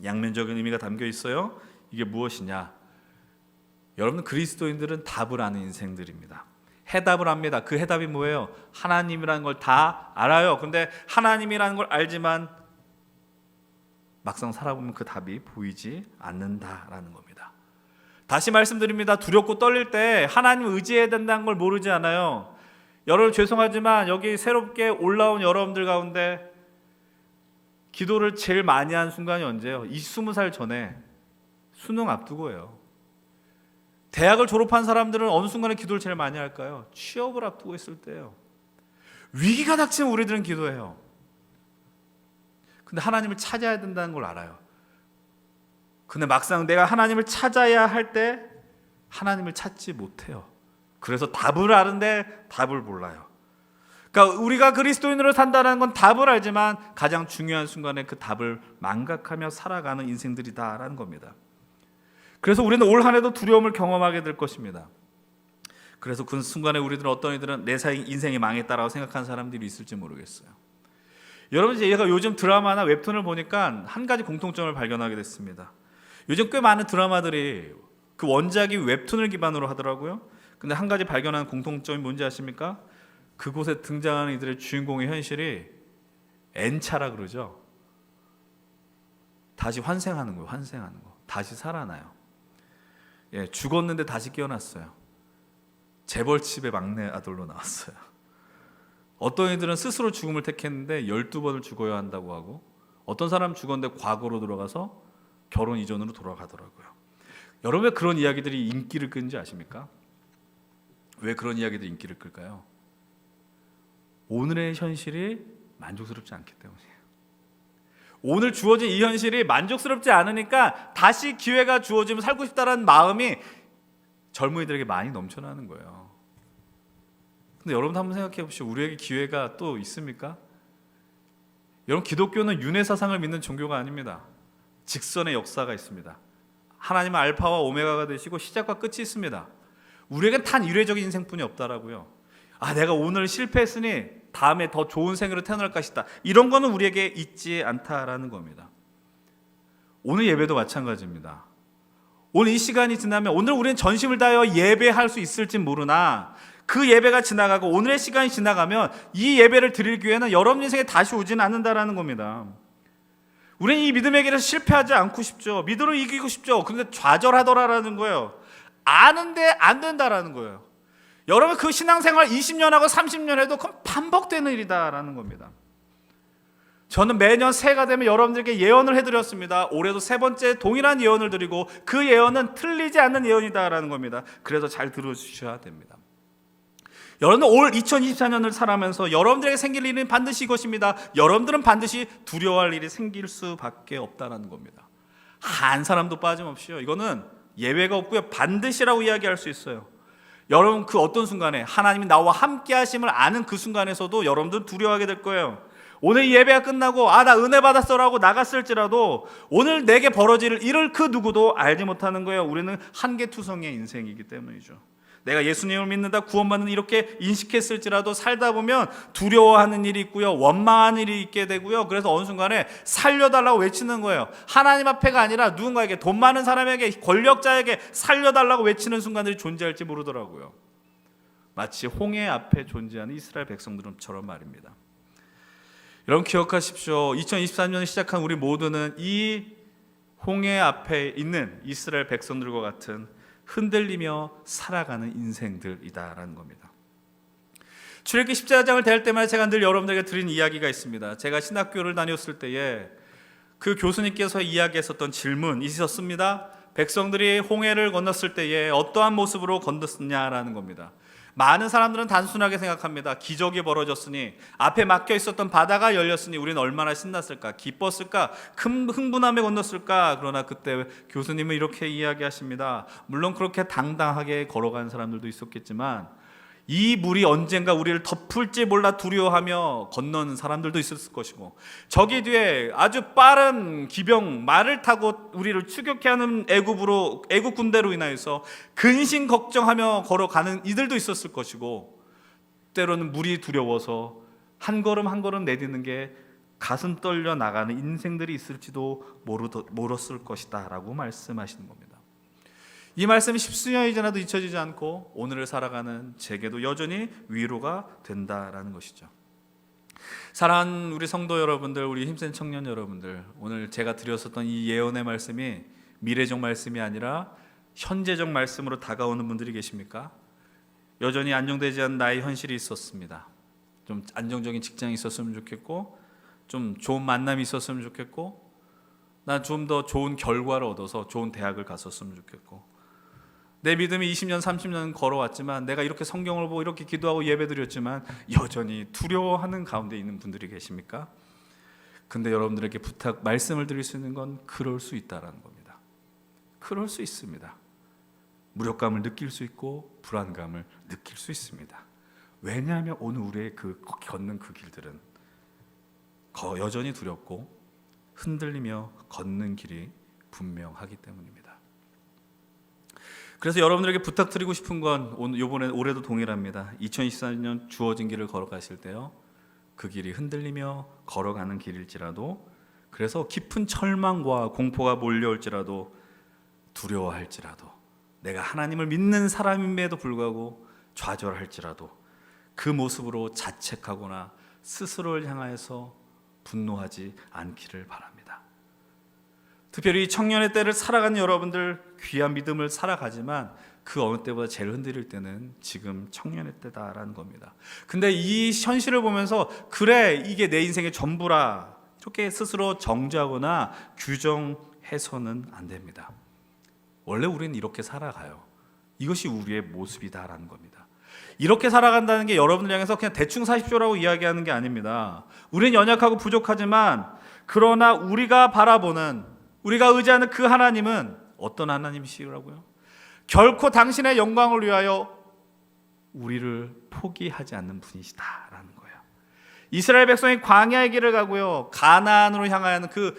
양면적인 의미가 담겨 있어요. 이게 무엇이냐? 여러분, 그리스도인들은 답을 아는 인생들입니다. 해답을 압니다. 그 해답이 뭐예요? 하나님이라는 걸 다 알아요. 근데 하나님이라는 걸 알지만 막상 살아보면 그 답이 보이지 않는다라는 겁니다. 다시 말씀드립니다. 두렵고 떨릴 때 하나님을 의지해야 된다는 걸 모르지 않아요. 여러분, 죄송하지만 여기 새롭게 올라온 여러분들 가운데 기도를 제일 많이 한 순간이 언제예요? 20살 전에 수능 앞두고예요. 대학을 졸업한 사람들은 어느 순간에 기도를 제일 많이 할까요? 취업을 앞두고 있을 때예요. 위기가 닥치면 우리들은 기도해요. 근데 하나님을 찾아야 된다는 걸 알아요. 근데 막상 내가 하나님을 찾아야 할 때 하나님을 찾지 못해요. 그래서 답을 아는데 답을 몰라요. 그러니까 우리가 그리스도인으로 산다는 건 답을 알지만 가장 중요한 순간에 그 답을 망각하며 살아가는 인생들이다라는 겁니다. 그래서 우리는 올 한 해도 두려움을 경험하게 될 것입니다. 그래서 그 순간에 우리들은, 어떤 이들은 내 인생이 망했다라고 생각하는 사람들이 있을지 모르겠어요. 여러분, 제가 요즘 드라마나 웹툰을 보니까 한 가지 공통점을 발견하게 됐습니다. 요즘 꽤 많은 드라마들이 그 원작이 웹툰을 기반으로 하더라고요. 근데 한 가지 발견한 공통점이 뭔지 아십니까? 그곳에 등장하는 이들의 주인공의 현실이 N차라 그러죠. 다시 환생하는 거예요. 환생하는 거. 다시 살아나요. 예, 죽었는데 다시 깨어났어요. 재벌집의 막내 아들로 나왔어요. 어떤 이들은 스스로 죽음을 택했는데 12번을 죽어야 한다고 하고, 어떤 사람 죽었는데 과거로 돌아가서 결혼 이전으로 돌아가더라고요. 여러분, 왜 그런 이야기들이 인기를 끄는지 아십니까? 왜 그런 이야기들이 인기를 끌까요? 오늘의 현실이 만족스럽지 않기 때문이에요. 오늘 주어진 이 현실이 만족스럽지 않으니까 다시 기회가 주어지면 살고 싶다라는 마음이 젊은이들에게 많이 넘쳐나는 거예요. 근데 여러분 한번 생각해 보시죠. 우리에게 기회가 또 있습니까? 여러분, 기독교는 윤회사상을 믿는 종교가 아닙니다. 직선의 역사가 있습니다. 하나님은 알파와 오메가가 되시고 시작과 끝이 있습니다. 우리에겐 단 이례적인 인생뿐이 없다라고요. 내가 오늘 실패했으니 다음에 더 좋은 생으로 태어날 것이다, 이런 거는 우리에게 있지 않다라는 겁니다. 오늘 예배도 마찬가지입니다. 오늘 이 시간이 지나면 오늘 우리는 전심을 다하여 예배할 수 있을지 모르나 그 예배가 지나가고 오늘의 시간이 지나가면 이 예배를 드릴 기회는 여러분 인생에 다시 오지는 않는다라는 겁니다. 우리는 이 믿음의 길에서 실패하지 않고 싶죠. 믿음으로 이기고 싶죠. 그런데 좌절하더라라는 거예요. 아는데 안 된다라는 거예요. 여러분, 그 신앙생활 20년하고 30년 해도 그건 반복되는 일이다라는 겁니다. 저는 매년 새해가 되면 여러분들께 예언을 해드렸습니다. 올해도 3번째 동일한 예언을 드리고 그 예언은 틀리지 않는 예언이다라는 겁니다. 그래서 잘 들어주셔야 됩니다. 여러분, 올 2024년을 살아가면서 여러분들에게 생길 일은 반드시 이것입니다. 여러분들은 반드시 두려워할 일이 생길 수밖에 없다는 겁니다. 한 사람도 빠짐없이요. 이거는 예외가 없고요. 반드시라고 이야기할 수 있어요. 여러분, 그 어떤 순간에 하나님이 나와 함께 하심을 아는 그 순간에서도 여러분들은 두려워하게 될 거예요. 오늘 이 예배가 끝나고 나 은혜 받았어라고 나갔을지라도 오늘 내게 벌어질 일을 그 누구도 알지 못하는 거예요. 우리는 한계투성의 인생이기 때문이죠. 내가 예수님을 믿는다, 구원받는 이렇게 인식했을지라도 살다 보면 두려워하는 일이 있고요, 원망하는 일이 있게 되고요. 그래서 어느 순간에 살려달라고 외치는 거예요. 하나님 앞에가 아니라 누군가에게, 돈 많은 사람에게, 권력자에게 살려달라고 외치는 순간들이 존재할지 모르더라고요. 마치 홍해 앞에 존재하는 이스라엘 백성들처럼 말입니다. 여러분, 기억하십시오. 2023년을 시작한 우리 모두는 이 홍해 앞에 있는 이스라엘 백성들과 같은 흔들리며 살아가는 인생들이다라는 겁니다. 출애굽기 14장을 대할 때마다 제가 늘 여러분들에게 드린 이야기가 있습니다. 제가 신학교를 다녔을 때에 그 교수님께서 이야기했었던 질문이 있었습니다. 백성들이 홍해를 건넜을 때에 어떠한 모습으로 건넜느냐라는 겁니다. 많은 사람들은 단순하게 생각합니다. 기적이 벌어졌으니, 앞에 막혀 있었던 바다가 열렸으니 우리는 얼마나 신났을까, 기뻤을까, 큰 흥분함에 건넜을까. 그러나 그때 교수님은 이렇게 이야기하십니다. 물론 그렇게 당당하게 걸어간 사람들도 있었겠지만 이 물이 언젠가 우리를 덮을지 몰라 두려워하며 건너는 사람들도 있었을 것이고, 저기 뒤에 아주 빠른 기병 말을 타고 우리를 추격해 하는 애국 군대로 인하여서 근심 걱정하며 걸어가는 이들도 있었을 것이고, 때로는 물이 두려워서 한 걸음 한 걸음 내딛는 게 가슴 떨려 나가는 인생들이 있을지도 모르었을 것이다 라고 말씀하시는 겁니다. 이 말씀이 십수년이 지나도 잊혀지지 않고 오늘을 살아가는 제게도 여전히 위로가 된다라는 것이죠. 사랑하는 우리 성도 여러분들, 우리 힘센 청년 여러분들, 오늘 제가 드렸었던 이 예언의 말씀이 미래적 말씀이 아니라 현재적 말씀으로 다가오는 분들이 계십니까? 여전히 안정되지 않은 나의 현실이 있었습니다. 좀 안정적인 직장이 있었으면 좋겠고, 좀 좋은 만남이 있었으면 좋겠고, 난 좀 더 좋은 결과를 얻어서 좋은 대학을 갔었으면 좋겠고, 내 믿음이 20년 30년 걸어왔지만, 내가 이렇게 성경을 보고 이렇게 기도하고 예배드렸지만 여전히 두려워하는 가운데 있는 분들이 계십니까? 근데 여러분들에게 말씀을 드릴 수 있는 건 그럴 수 있다라는 겁니다. 그럴 수 있습니다. 무력감을 느낄 수 있고 불안감을 느낄 수 있습니다. 왜냐하면 오늘 우리의 걷는 그 길들은 여전히 두렵고 흔들리며 걷는 길이 분명하기 때문입니다. 그래서 여러분들에게 부탁드리고 싶은 건 올해도 동일합니다. 2024년 주어진 길을 걸어가실 때요, 그 길이 흔들리며 걸어가는 길일지라도, 그래서 깊은 절망과 공포가 몰려올지라도, 두려워할지라도, 내가 하나님을 믿는 사람임에도 불구하고 좌절할지라도 그 모습으로 자책하거나 스스로를 향하여서 분노하지 않기를 바랍니다. 특별히 청년의 때를 살아가는 여러분들, 귀한 믿음을 살아가지만 그 어느 때보다 제일 흔들릴 때는 지금 청년의 때다라는 겁니다. 근데 이 현실을 보면서 그래, 이게 내 인생의 전부라, 이렇게 스스로 정죄하거나 규정해서는 안 됩니다. 원래 우리는 이렇게 살아가요. 이것이 우리의 모습이다라는 겁니다. 이렇게 살아간다는 게 여러분들 향해서 그냥 대충 사십시오라고 이야기하는 게 아닙니다. 우리는 연약하고 부족하지만 그러나 우리가 바라보는, 우리가 의지하는 그 하나님은 어떤 하나님이시라고요? 결코 당신의 영광을 위하여 우리를 포기하지 않는 분이시다라는 거예요. 이스라엘 백성이 광야의 길을 가고요, 가나안으로 향하는 그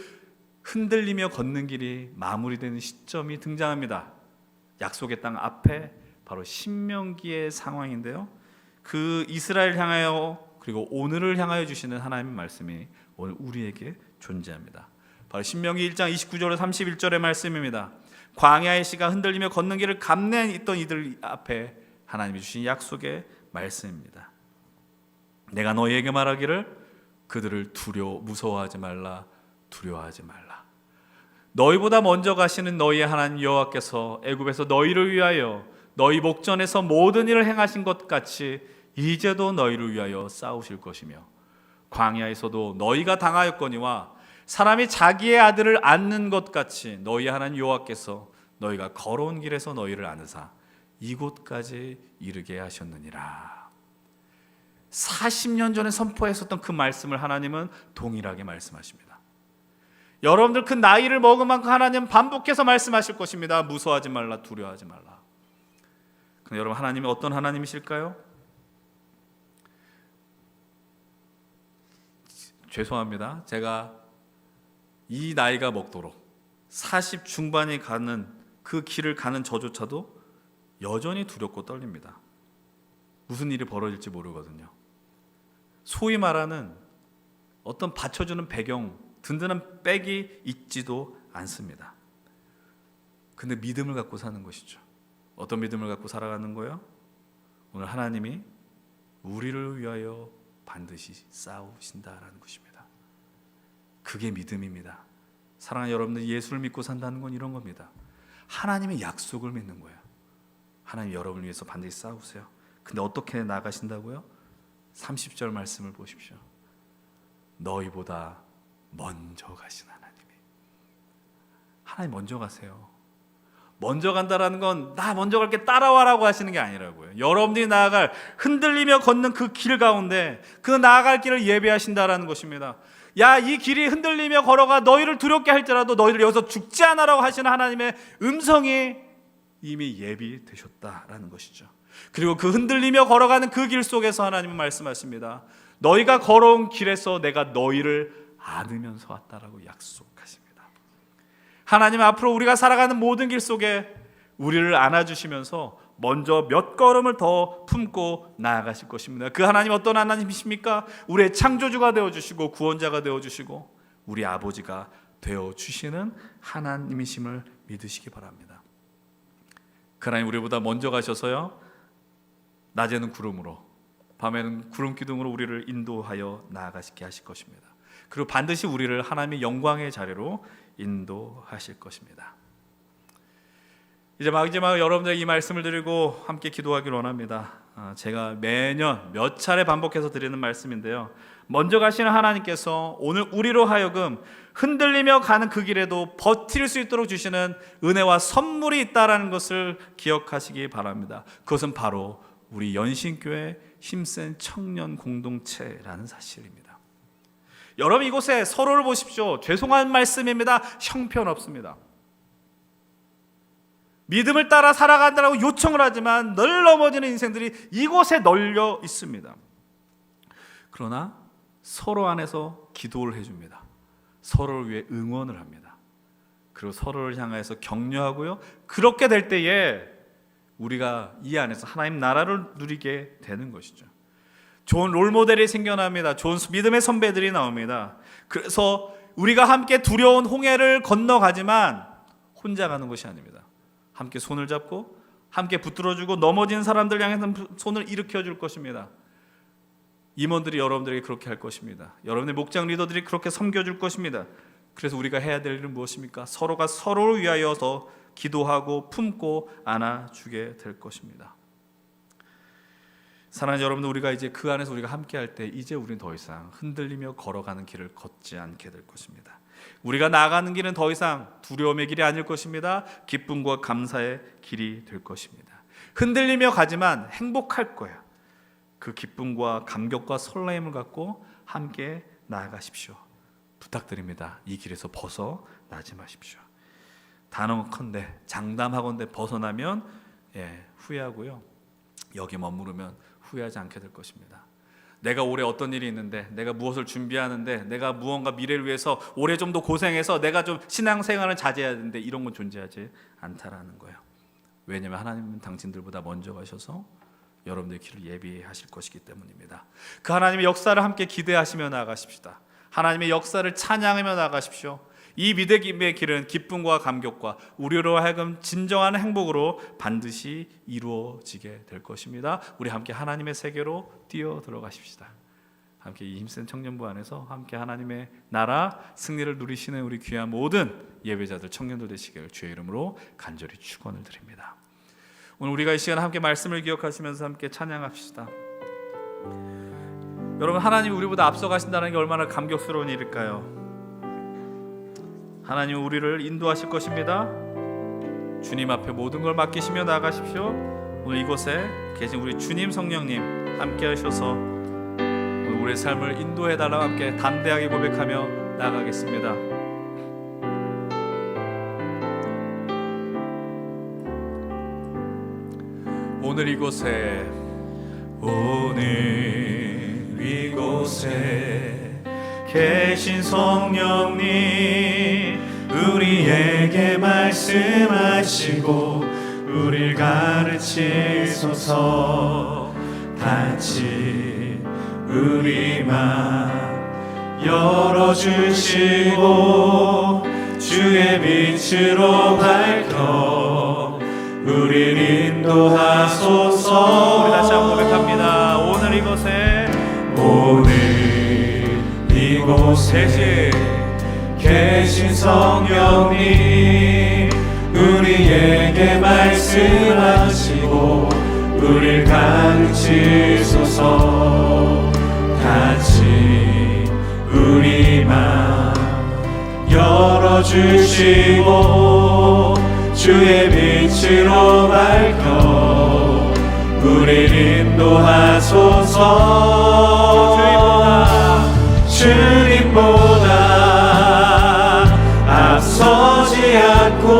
흔들리며 걷는 길이 마무리되는 시점이 등장합니다. 약속의 땅 앞에 바로 신명기의 상황인데요, 그 이스라엘 향하여 그리고 오늘을 향하여 주시는 하나님의 말씀이 오늘 우리에게 존재합니다. 바로 신명기 1장 29절에서 31절의 말씀입니다. 광야의 씨가 흔들리며 걷는 길을 감내에 있던 이들 앞에 하나님이 주신 약속의 말씀입니다. 내가 너희에게 말하기를 그들을 무서워하지 말라, 두려워하지 말라. 너희보다 먼저 가시는 너희의 하나님 여호와께서 애굽에서 너희를 위하여 너희 목전에서 모든 일을 행하신 것 같이 이제도 너희를 위하여 싸우실 것이며 광야에서도 너희가 당하였거니와 사람이 자기의 아들을 안는 것 같이 너희 하나님 여호와께서 너희가 걸어온 길에서 너희를 안으사 이곳까지 이르게 하셨느니라. 40년 전에 선포했었던 그 말씀을 하나님은 동일하게 말씀하십니다. 여러분들 그 나이를 먹은 만큼 하나님은 반복해서 말씀하실 것입니다. 무서워하지 말라, 두려워하지 말라. 근데 여러분, 하나님이 어떤 하나님이실까요? 죄송합니다. 제가 이 나이가 먹도록 40 중반에 가는 그 길을 가는 저조차도 여전히 두렵고 떨립니다. 무슨 일이 벌어질지 모르거든요. 소위 말하는 어떤 받쳐주는 배경, 든든한 백이 있지도 않습니다. 근데 믿음을 갖고 사는 것이죠. 어떤 믿음을 갖고 살아가는 거예요? 오늘 하나님이 우리를 위하여 반드시 싸우신다라는 것입니다. 그게 믿음입니다. 사랑하는 여러분들, 예수를 믿고 산다는 건 이런 겁니다. 하나님의 약속을 믿는 거예요. 하나님 여러분을 위해서 반드시 싸우세요. 근데 어떻게 나가신다고요? 30절 말씀을 보십시오. 너희보다 먼저 가신 하나님 먼저 가세요. 먼저 간다라는 건 나 먼저 갈게 따라와라고 하시는 게 아니라고요. 여러분들이 나아갈 흔들리며 걷는 그 길 가운데 그 나아갈 길을 예배하신다라는 것입니다. 야, 이 길이 흔들리며 걸어가 너희를 두렵게 할지라도 너희를 여기서 죽지 않으라고 하시는 하나님의 음성이 이미 예비되셨다라는 것이죠. 그리고 그 흔들리며 걸어가는 그 길 속에서 하나님은 말씀하십니다. 너희가 걸어온 길에서 내가 너희를 안으면서 왔다라고 약속하십니다. 하나님 앞으로 우리가 살아가는 모든 길 속에 우리를 안아주시면서 먼저 몇 걸음을 더 품고 나아가실 것입니다. 그 하나님 어떤 하나님이십니까? 우리의 창조주가 되어주시고 구원자가 되어주시고 우리 아버지가 되어주시는 하나님이심을 믿으시기 바랍니다. 그 하나님 우리보다 먼저 가셔서요, 낮에는 구름으로 밤에는 구름 기둥으로 우리를 인도하여 나아가시게 하실 것입니다. 그리고 반드시 우리를 하나님의 영광의 자리로 인도하실 것입니다. 이제 마지막 여러분들 이 말씀을 드리고 함께 기도하기를 원합니다. 제가 매년 몇 차례 반복해서 드리는 말씀인데요, 먼저 가시는 하나님께서 오늘 우리로 하여금 흔들리며 가는 그 길에도 버틸 수 있도록 주시는 은혜와 선물이 있다는 것을 기억하시기 바랍니다. 그것은 바로 우리 연신교회 힘센 청년 공동체라는 사실입니다. 여러분, 이곳에 서로를 보십시오. 죄송한 말씀입니다. 형편없습니다. 믿음을 따라 살아간다고 요청을 하지만 늘 넘어지는 인생들이 이곳에 널려 있습니다. 그러나 서로 안에서 기도를 해줍니다. 서로를 위해 응원을 합니다. 그리고 서로를 향해서 격려하고요, 그렇게 될 때에 우리가 이 안에서 하나님 나라를 누리게 되는 것이죠. 좋은 롤모델이 생겨납니다. 좋은 믿음의 선배들이 나옵니다. 그래서 우리가 함께 두려운 홍해를 건너가지만 혼자 가는 것이 아닙니다. 함께 손을 잡고 함께 붙들어주고 넘어진 사람들 향해서 손을 일으켜 줄 것입니다. 임원들이 여러분들에게 그렇게 할 것입니다. 여러분의 목장 리더들이 그렇게 섬겨줄 것입니다. 그래서 우리가 해야 될 일은 무엇입니까? 서로가 서로를 위하여 더 기도하고 품고 안아주게 될 것입니다. 사랑하는 여러분들, 우리가 이제 그 안에서 우리가 함께 할 때 이제 우리는 더 이상 흔들리며 걸어가는 길을 걷지 않게 될 것입니다. 우리가 나아가는 길은 더 이상 두려움의 길이 아닐 것입니다. 기쁨과 감사의 길이 될 것입니다. 흔들리며 가지만 행복할 거야. 그 기쁨과 감격과 설렘을 갖고 함께 나아가십시오. 부탁드립니다. 이 길에서 벗어나지 마십시오. 단언컨대 장담하건대 벗어나면 후회하고요. 여기 머무르면 후회하지 않게 될 것입니다. 내가 올해 어떤 일이 있는데, 내가 무엇을 준비하는데, 내가 무언가 미래를 위해서 올해 좀 더 고생해서 내가 좀 신앙생활을 자제해야 되는데, 이런 건 존재하지 않다라는 거예요. 왜냐하면 하나님은 당신들보다 먼저 가셔서 여러분들의 길을 예비하실 것이기 때문입니다. 그 하나님의 역사를 함께 기대하시며 나아가십시다. 하나님의 역사를 찬양하며 나아가십시오. 이 믿음의 길은 기쁨과 감격과 우리로 하여금 진정한 행복으로 반드시 이루어지게 될 것입니다. 우리 함께 하나님의 세계로 뛰어 들어가십시다. 함께 이 힘센 청년부 안에서 함께 하나님의 나라 승리를 누리시는 우리 귀한 모든 예배자들, 청년들 되시길 주의 이름으로 간절히 축원을 드립니다. 오늘 우리가 이 시간 함께 말씀을 기억하시면서 함께 찬양합시다. 여러분, 하나님이 우리보다 앞서가신다는 게 얼마나 감격스러운 일일까요? 하나님은 우리를 인도하실 것입니다. 주님 앞에 모든 걸 맡기시며 나아가십시오. 오늘 이곳에 계신 우리 주님 성령님 함께 하셔서 오늘 우리의 삶을 인도해달라고 함께 담대하게 고백하며 나아가겠습니다. 오늘 이곳에 계신 성령님 우리에게 말씀하시고 우릴 가르치소서. 같이 우리 맘 열어주시고 주의 빛으로 밝혀 우릴 인도하소서. 우리 다시 한번 고백합니다. 오늘 이곳에 계신 성령님 우리에게 말씀하시고 우릴 가르치소서. 같이 우리 맘 열어주시고 주의 빛으로 밝혀 우릴 인도하소서. 주님보다 앞서지 않고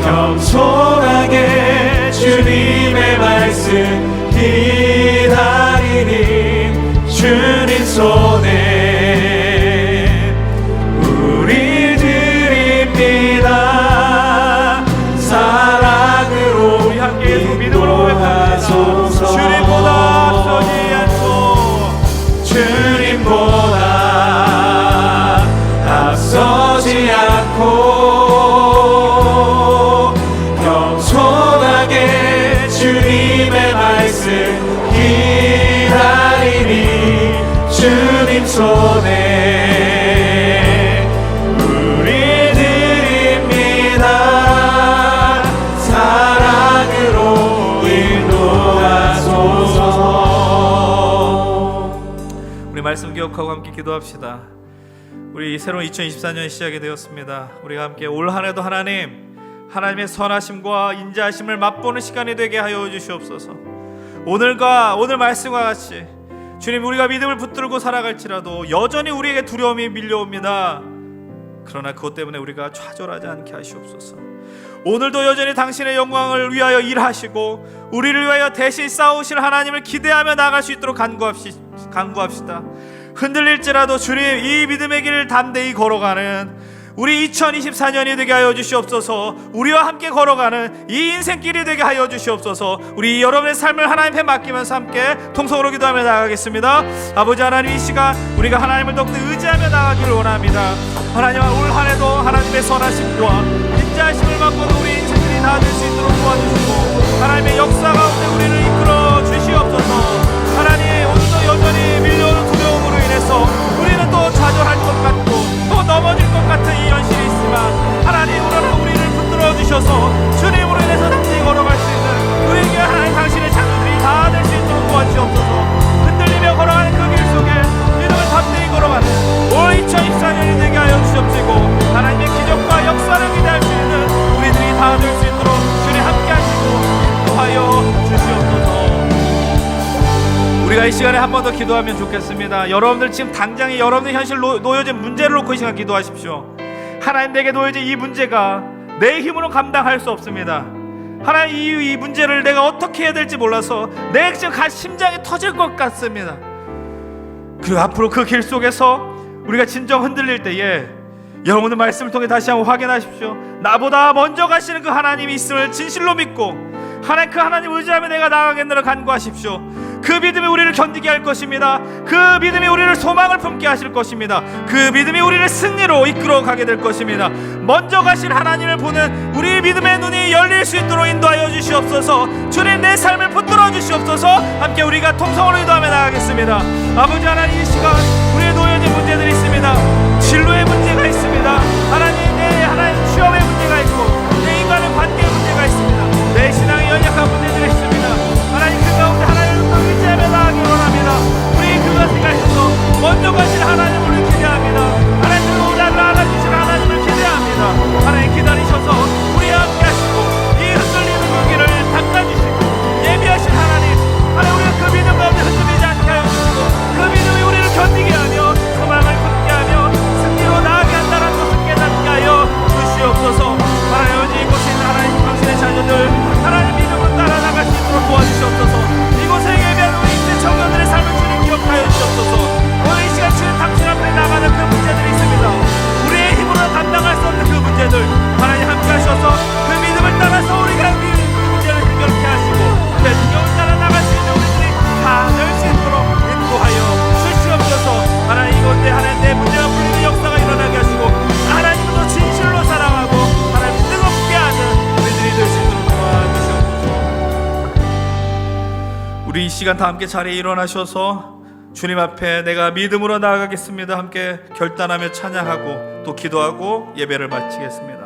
겸손하게 주님의 말씀 기다리니 주님 손에 우리 드립니다. 사랑으로 우리 함께 믿음으로 고백하소서. 주님보다 앞서지 않고 주님보다 앞서지 않고 겸손하게 주님의 말씀 기다리니 주님 손에 우리 드립니다. 사랑으로 인도하소서. 우리 말씀 기억하고 함께 기도합시다. 우리 새로운 2024년이 시작이 되었습니다. 우리가 함께 올 한해도 하나님의 선하심과 인자하심을 맛보는 시간이 되게 하여 주시옵소서. 오늘 말씀과 같이 주님, 우리가 믿음을 붙들고 살아갈지라도 여전히 우리에게 두려움이 밀려옵니다. 그러나 그것 때문에 우리가 좌절하지 않게 하시옵소서. 오늘도 여전히 당신의 영광을 위하여 일하시고 우리를 위하여 대신 싸우실 하나님을 기대하며 나아갈 수 있도록 간구합시다. 흔들릴지라도 주님, 이 믿음의 길을 담대히 걸어가는 우리 2024년이 되게 하여 주시옵소서. 우리와 함께 걸어가는 이 인생길이 되게 하여 주시옵소서. 우리 여러분의 삶을 하나님 앞에 맡기면서 함께 통성으로 기도하며 나아가겠습니다. 아버지 하나님, 이 시간 우리가 하나님을 더욱더 의지하며 나아가기를 원합니다. 하나님, 올 한해도 하나님의 선하심과 인자하심을 맛보는 우리 인생들이 다 될 수 있도록 도와주시고 하나님의 역사 가운데 우리를 이끌어 주시옵소서. 하나님, 오늘도 여전히 밀려오는 두려움으로 인해서 우리는 또 좌절할 것 같고 또 넘어질 것 같은 이 현실이 있지만 하나님, 오늘 우리를 붙들어 주셔서 주님으로 인해서 당신이 걸어갈 수 있는 우리에게 하나님 당신의 자녀들이 다 될 수 있도록 도와주시옵소서. 흔들리며 걸어가는 그 길 속에 믿음을 담대히 걸어가는 올 2024년이 되게 하여 주시옵시고 하나님의 기적과 역사를 기대할 수 있는 우리들이 다 될 수 있도록 주님 함께 하시고 인도하여 이 시간에 한 번 더 기도하면 좋겠습니다. 여러분들 지금 당장에 여러분의 현실 놓여진 문제를 놓고 이 시간 기도하십시오. 하나님, 내게 놓여진 이 문제가 내 힘으로 감당할 수 없습니다. 하나님, 이 문제를 내가 어떻게 해야 될지 몰라서 내 지금 심장이 터질 것 같습니다. 그리고 앞으로 그 길 속에서 우리가 진정 흔들릴 때에 여러분의 말씀을 통해 다시 한번 확인하십시오. 나보다 먼저 가시는 그 하나님이 있음을 진실로 믿고 하나님, 그 하나님 의지하며 내가 나아가겠노라 간구하십시오. 그 믿음이 우리를 견디게 할 것입니다. 그 믿음이 우리를 소망을 품게 하실 것입니다. 그 믿음이 우리를 승리로 이끌어 가게 될 것입니다. 먼저 가실 하나님을 보는 우리 믿음의 눈이 열릴 수 있도록 인도하여 주시옵소서. 주님, 내 삶을 붙들어 주시옵소서. 함께 우리가 통성으로 기도하며 나가겠습니다. 아버지 하나님, 이 시간 우리의 놓여진 문제들이 있습니다. 진로의 문제가 있습니다. 하나님, 내 하나님 취업의 문제가 있고 내 인간의 관계의 문제가 있습니다. 내 신앙의 연약한 문제들이 있습니다. 하나님, 그 가운데 하나님을 의지하며 나가기 원합니다. 우리 그것을 가셔서 먼저 가실 하나님을 기대합니다. 하나님을 오다를 알아주실 하나님을 기대합니다. 하나님, 기다리셔서 우리와 함께 하시고 이 흔들리는 그 길을 닦아주시고 예비하신 하나님, 하나님, 우리가 그 믿음 가운데 흔들리지 않게 하여 주시고 그 믿음이 우리를 견디게 하며 소망을 품게 하며 승리로 나아가게 한다는 것을 깨닫게 하여 주시옵소서. 하나님, 이곳에 있는 하나님 당신의 자녀들 하나님 믿음으로 따라 나갈 수 있도록 도와주시옵소서. 이곳에 예배하는 우리 인생 청년들의 삶을 주님 기억하여 주시옵소서. 오늘 이 시간 주님 당신 앞에 나가는 그 문제들이 있습니다. 우리의 힘으로 감당할 수 없는 그 문제들 하나님 함께 하셔서 그 믿음을 따라서 우리가 그 문제를 해결케 하시고 그 능력을 따라 나갈 수 있는 우리들이 다 될 수 있도록 인도하여 주시옵소서. 하나님, 이곳에 하나님 내 문제가 풀리는 역사가 일어나게 하시고 하나님도 진실로 사랑하고 하나님 뜨겁게 하는 우리들이 될 수 있도록 도와주시옵소서. 우리 이 시간 다 함께 자리에 일어나셔서 주님 앞에 내가 믿음으로 나아가겠습니다. 함께 결단하며 찬양하고 또 기도하고 예배를 마치겠습니다.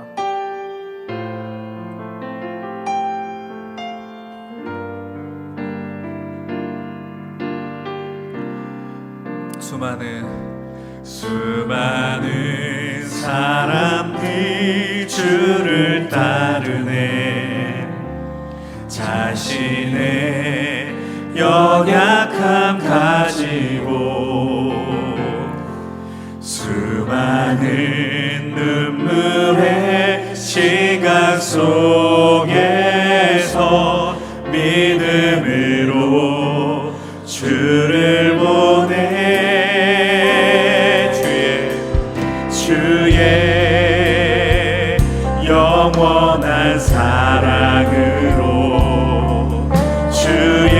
수많은 사람들 주를 따르네. 자신의 연약함 가지고 수많은 눈물의 시간 속에서 믿음으로 주를 보내. 주의 영원한 사랑으로 주의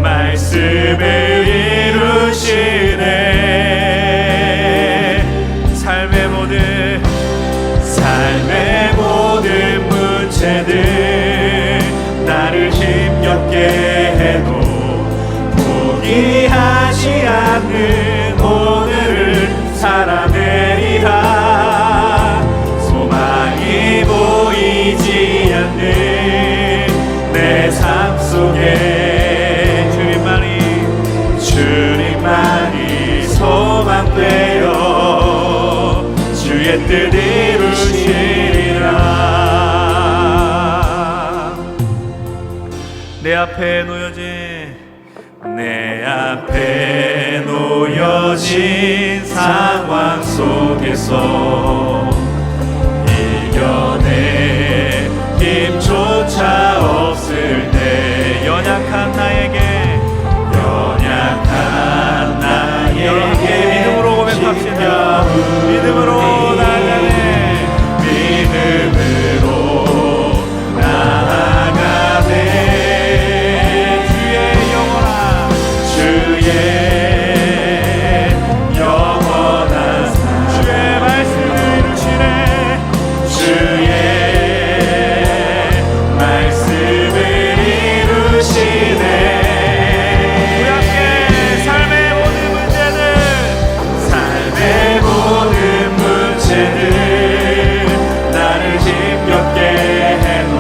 말씀을 이루시네. 삶의 모든 문제들 나를 힘겹게 해도 포기하지 않는 오늘을 살아내리라. 소망이 보이지 않는 내 삶 속에 주님만이 소망되어 주의 뜻 이루시리라. 내 앞에 놓여진 상황 속에서 이겨낼 힘조차 없을 때 연약한 나에게 믿음으로 고백합시다. 믿음으로 나아가네. 믿음으로 나아가네. 주의 영원한 주의 말씀을 이루시네. 주의 말씀을 이루시네. 우리 함께 삶의 모든 문제들 나를 힘겹게 해도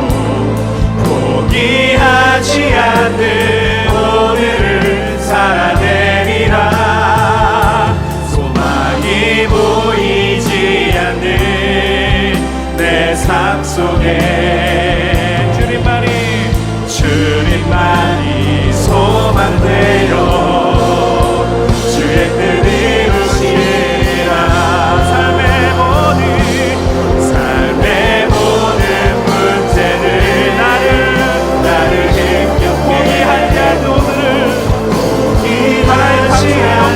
포기하지 않는 오늘을 살아내리라. 소망이 보이지 않는 내 삶 속에 주님만이 소망되어 주의 뜻 이루시리라. 삶의 모든 문제를 나를 힘겹게 할 때도들을 포기하지 않는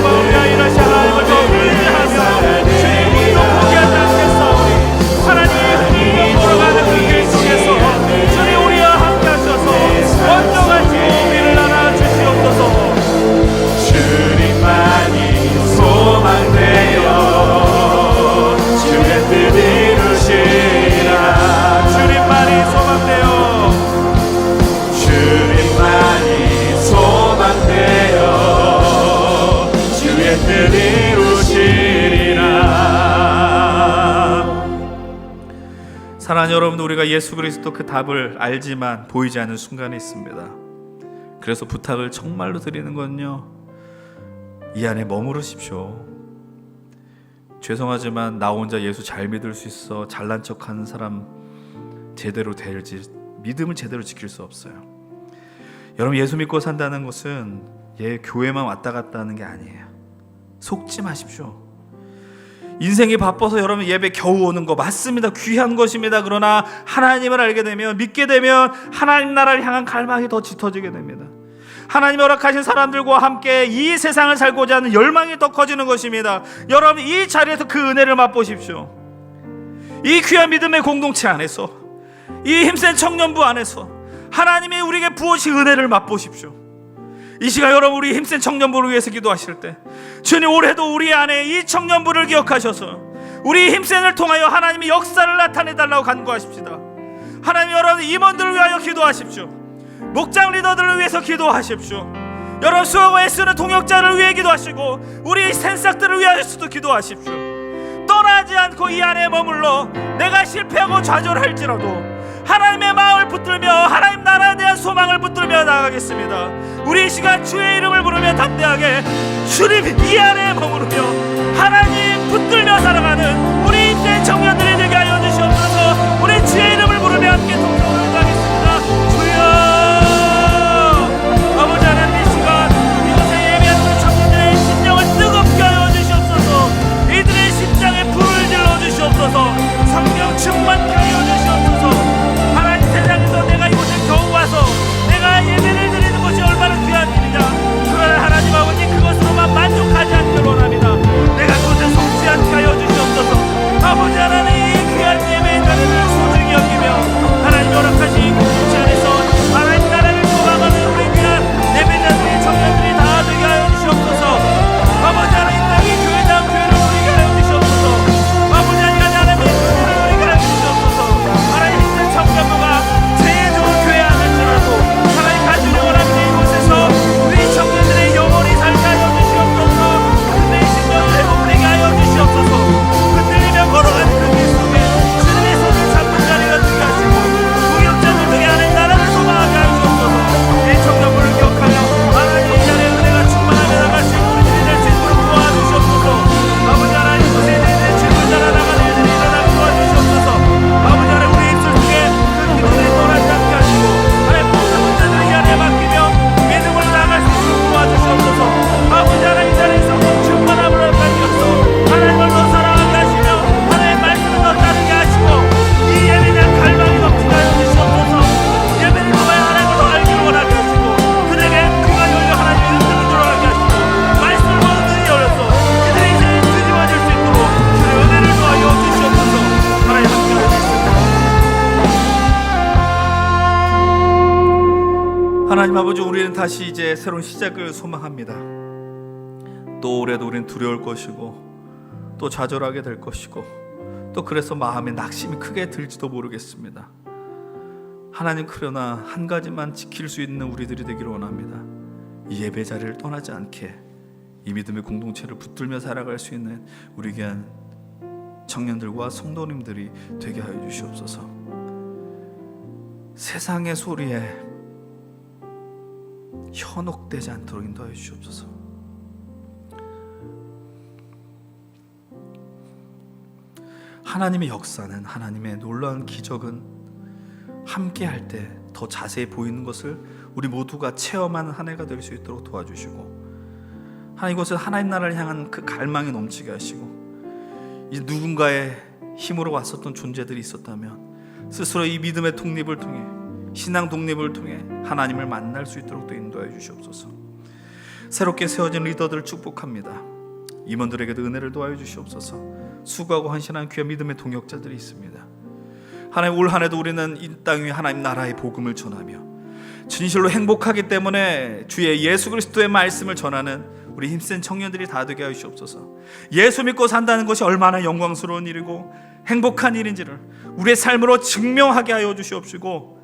사랑하는 여러분, 우리가 예수 그리스도 그 답을 알지만 보이지 않는 순간이 있습니다. 그래서 부탁을 정말로 드리는 건요, 이 안에 머무르십시오. 죄송하지만 나 혼자 예수 잘 믿을 수 있어 잘난 척하는 사람 제대로 될지 믿음을 제대로 지킬 수 없어요. 여러분, 예수 믿고 산다는 것은 교회만 왔다 갔다 하는 게 아니에요. 속지 마십시오. 인생이 바빠서 여러분 예배 겨우 오는 거 맞습니다. 귀한 것입니다. 그러나 하나님을 알게 되면, 믿게 되면 하나님 나라를 향한 갈망이 더 짙어지게 됩니다. 하나님이 허락하신 사람들과 함께 이 세상을 살고자 하는 열망이 더 커지는 것입니다. 여러분, 이 자리에서 그 은혜를 맛보십시오. 이 귀한 믿음의 공동체 안에서, 이 힘센 청년부 안에서 하나님이 우리에게 부으신 은혜를 맛보십시오. 이 시간 여러분, 우리 힘센 청년부를 위해서 기도하실 때 주님, 올해도 우리 안에 이 청년부를 기억하셔서 우리 힘센을 통하여 하나님의 역사를 나타내달라고 간구하십시다. 하나님, 여러분 임원들을 위하여 기도하십시오. 목장 리더들을 위해서 기도하십시오. 여러분, 수고하고 애쓰는 동역자를 위해 기도하시고 우리 새싹들을 위하여서도 기도하십시오. 떠나지 않고 이 안에 머물러 내가 실패하고 좌절할지라도 하나님의 마음을 붙들며 하나님 나라에 대한 소망을 붙들며 나아가겠습니다. 우리 이 시간 주의 이름을 부르며 담대하게 주님 이 안에 머무르며 하나님 붙들며 살아가는 우리 인생 청년들이 되게 하여 주시옵소서. 우리 주의 이름을 부르며 함께 동성으로 가겠습니다. 주여, 아버지 하나님, 이 시간 이곳에 예배하는 우리 청년들의 심령을 뜨겁게 하여 주시옵소서. 이들의 심장에 불을 질러 주시옵소서. 성령 충만케 하여 주시옵소서. 하나님, 세상에서 내가 이곳에 겨우 와서 내가 예배를 드리는 것이 얼마나 귀한 일이냐. 그러나 하나님 아버지, 그것으로만 만족하지 않기를 원합니다. 내가 그것에 속지 않게 하여 주시옵소서. 아버지 하나님, 이 귀한 예배의 자리를 소중히 여기며 하나님 허락하신 공동체 안에서 하나님 나라를 소망하는 우리 귀한 예배자들의 청년들이 다 되게 하여 주시옵소서. 아버지 하나님, 땅이 교회당 교회를 누리게 하여 주시옵소서. 아버지 하나님, 교회를 누리게 하여 주시옵소서. 하나님, 힘든 청년부가 제일 좋은 교회 안을지라도 하나님 가주려 원하는 이곳에서 우리 청년들의 영혼이 살게 하여 주시옵소서. 그들의 심령을 회복되게 하여 주시옵소서. 흔들리며 걸어가는 그 길 속에 주님의 손을 잡는 자리가 되게 하시고 동역자들 중에 하나님 나라를 소망하게 하여 주옵소서. 이 청년부를 기억하며 하나님 이 자리에 은혜가 충만하며 나갈 수 있는 우리들이 될 수 있도록 도와주시옵소서. 아버지 하나님, 이곳에 있는 질문 자라나가는 일들이 일어나게 도와주시옵소서. 아버지 하나님, 우리 입술 중에 그 기도들이 떠나지 않게 하시고 하나님 모든 문제들을 이 안에 맡기며 믿음으로 나아갈 수 있도록 도와주시옵소서. 아버지 하나님, 이 자리에서 충만함을 얻으시옵소서. 하나님을 더 사랑하게 하시며 하나님의 말씀을 더 따르게 하시고 이 예배에 대한 갈망이 넘치게 하여 주시옵소서. 예배를 통하여 하나님을 더 알기를 원하게 하시고 그들에게 귀가 열려 하나님의 음성을 들어가게 하시고 말씀을 보는 눈이 열려서 그들의 인생이 뒤집어질 수 있도록 주의 은혜를 더하여 주시옵소서. 하나님 함께 하시겠습니다. 하나님 아버지, 우리는 다시 이제 새로운 시작을 소망합니다. 또 올해도 우리는 두려울 것이고 또 좌절하게 될 것이고 또 그래서 마음에 낙심이 크게 들지도 모르겠습니다. 하나님, 그러나 한 가지만 지킬 수 있는 우리들이 되기를 원합니다. 이 예배 자리를 떠나지 않게 이 믿음의 공동체를 붙들며 살아갈 수 있는 우리 귀한 청년들과 성도님들이 되게 하여 주시옵소서. 세상의 소리에 현혹되지 않도록 인도하여 주시옵소서. 하나님의 역사는, 하나님의 놀라운 기적은 함께 할 때 더 자세히 보이는 것을 우리 모두가 체험하는 한 해가 될 수 있도록 도와주시고, 하나님 이곳에 하나님 나라를 향한 그 갈망이 넘치게 하시고, 이제 누군가의 힘으로 왔었던 존재들이 있었다면 스스로 이 믿음의 독립을 통해, 신앙 독립을 통해 하나님을 만날 수 있도록 또 인도해 주시옵소서. 새롭게 세워진 리더들을 축복합니다. 임원들에게도 은혜를 도와여 주시옵소서. 수고하고 헌신한 귀한 믿음의 동역자들이 있습니다. 하나님, 올 한 해도 우리는 이 땅 위에 하나님 나라의 복음을 전하며 진실로 행복하기 때문에 주의 예수 그리스도의 말씀을 전하는 우리 힘센 청년들이 다 되게 하여 주시옵소서. 예수 믿고 산다는 것이 얼마나 영광스러운 일이고 행복한 일인지를 우리의 삶으로 증명하게 하여 주시옵시고,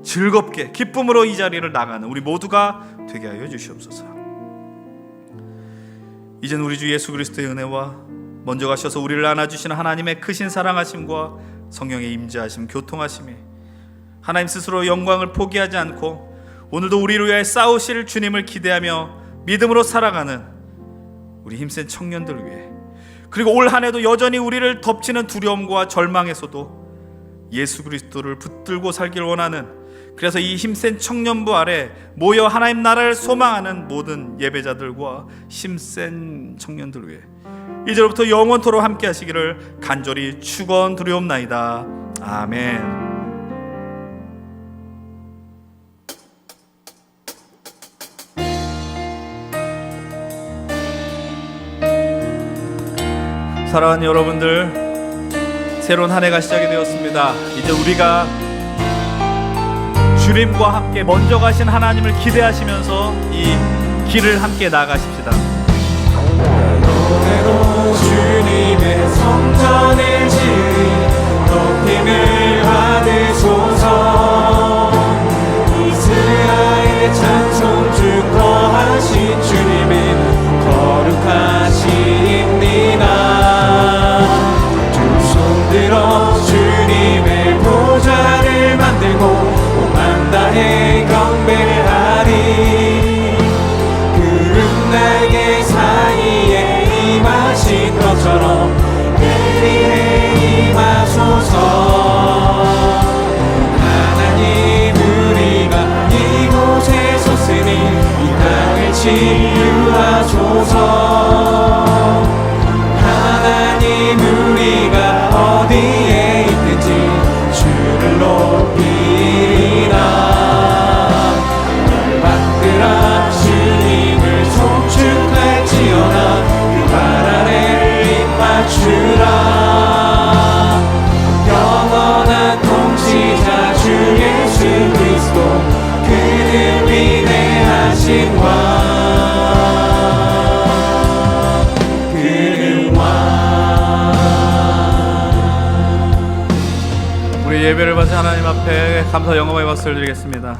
즐겁게 기쁨으로 이 자리를 나가는 우리 모두가 되게 하여 주시옵소서. 이젠 우리 주 예수 그리스도의 은혜와 먼저 가셔서 우리를 안아주시는 하나님의 크신 사랑하심과 성령의 임재하심, 교통하심이 하나님 스스로 영광을 포기하지 않고 오늘도 우리를 위해 싸우실 주님을 기대하며 믿음으로 살아가는 우리 힘센 청년들 위해, 그리고 올 한 해도 여전히 우리를 덮치는 두려움과 절망에서도 예수 그리스도를 붙들고 살기를 원하는, 그래서 이 힘센 청년부 아래 모여 하나님 나라를 소망하는 모든 예배자들과 힘센 청년들 위해 이제로부터 영원토록 함께 하시기를 간절히 축원드리옵나이다. 아멘. 사랑하는 여러분들, 새로운 한 해가 시작이 되었습니다. 이제 우리가 주님과 함께 먼저 가신 하나님을 기대하시면서 이 길을 함께 나아가십시다. 노래로 주님의 성전을 지으리 높임을 받으소서. 이스라엘의 찬송 주거하신 주님은 거룩하십니다. 두 손 들어 주님의 보좌를 만들고 온 다해 경배를 하리. 구름 날개 사이에 임하신 것처럼 내리에 임하소서. 하나님, 우리가 이곳에 섰으니 이 땅을 치유하소서. 하나님, 우리가 어디에 있든지 주를 높이리라. 열받들아 주님을 송축할지어다. 그 발 아래를 입맞추라. 영원한 통치자 주 예수 그리스도, 그는 위대하신 왕, 그는 왕. 우리 예배를 받으신 하나님 앞에 감사 영광의 박수를 드리겠습니다.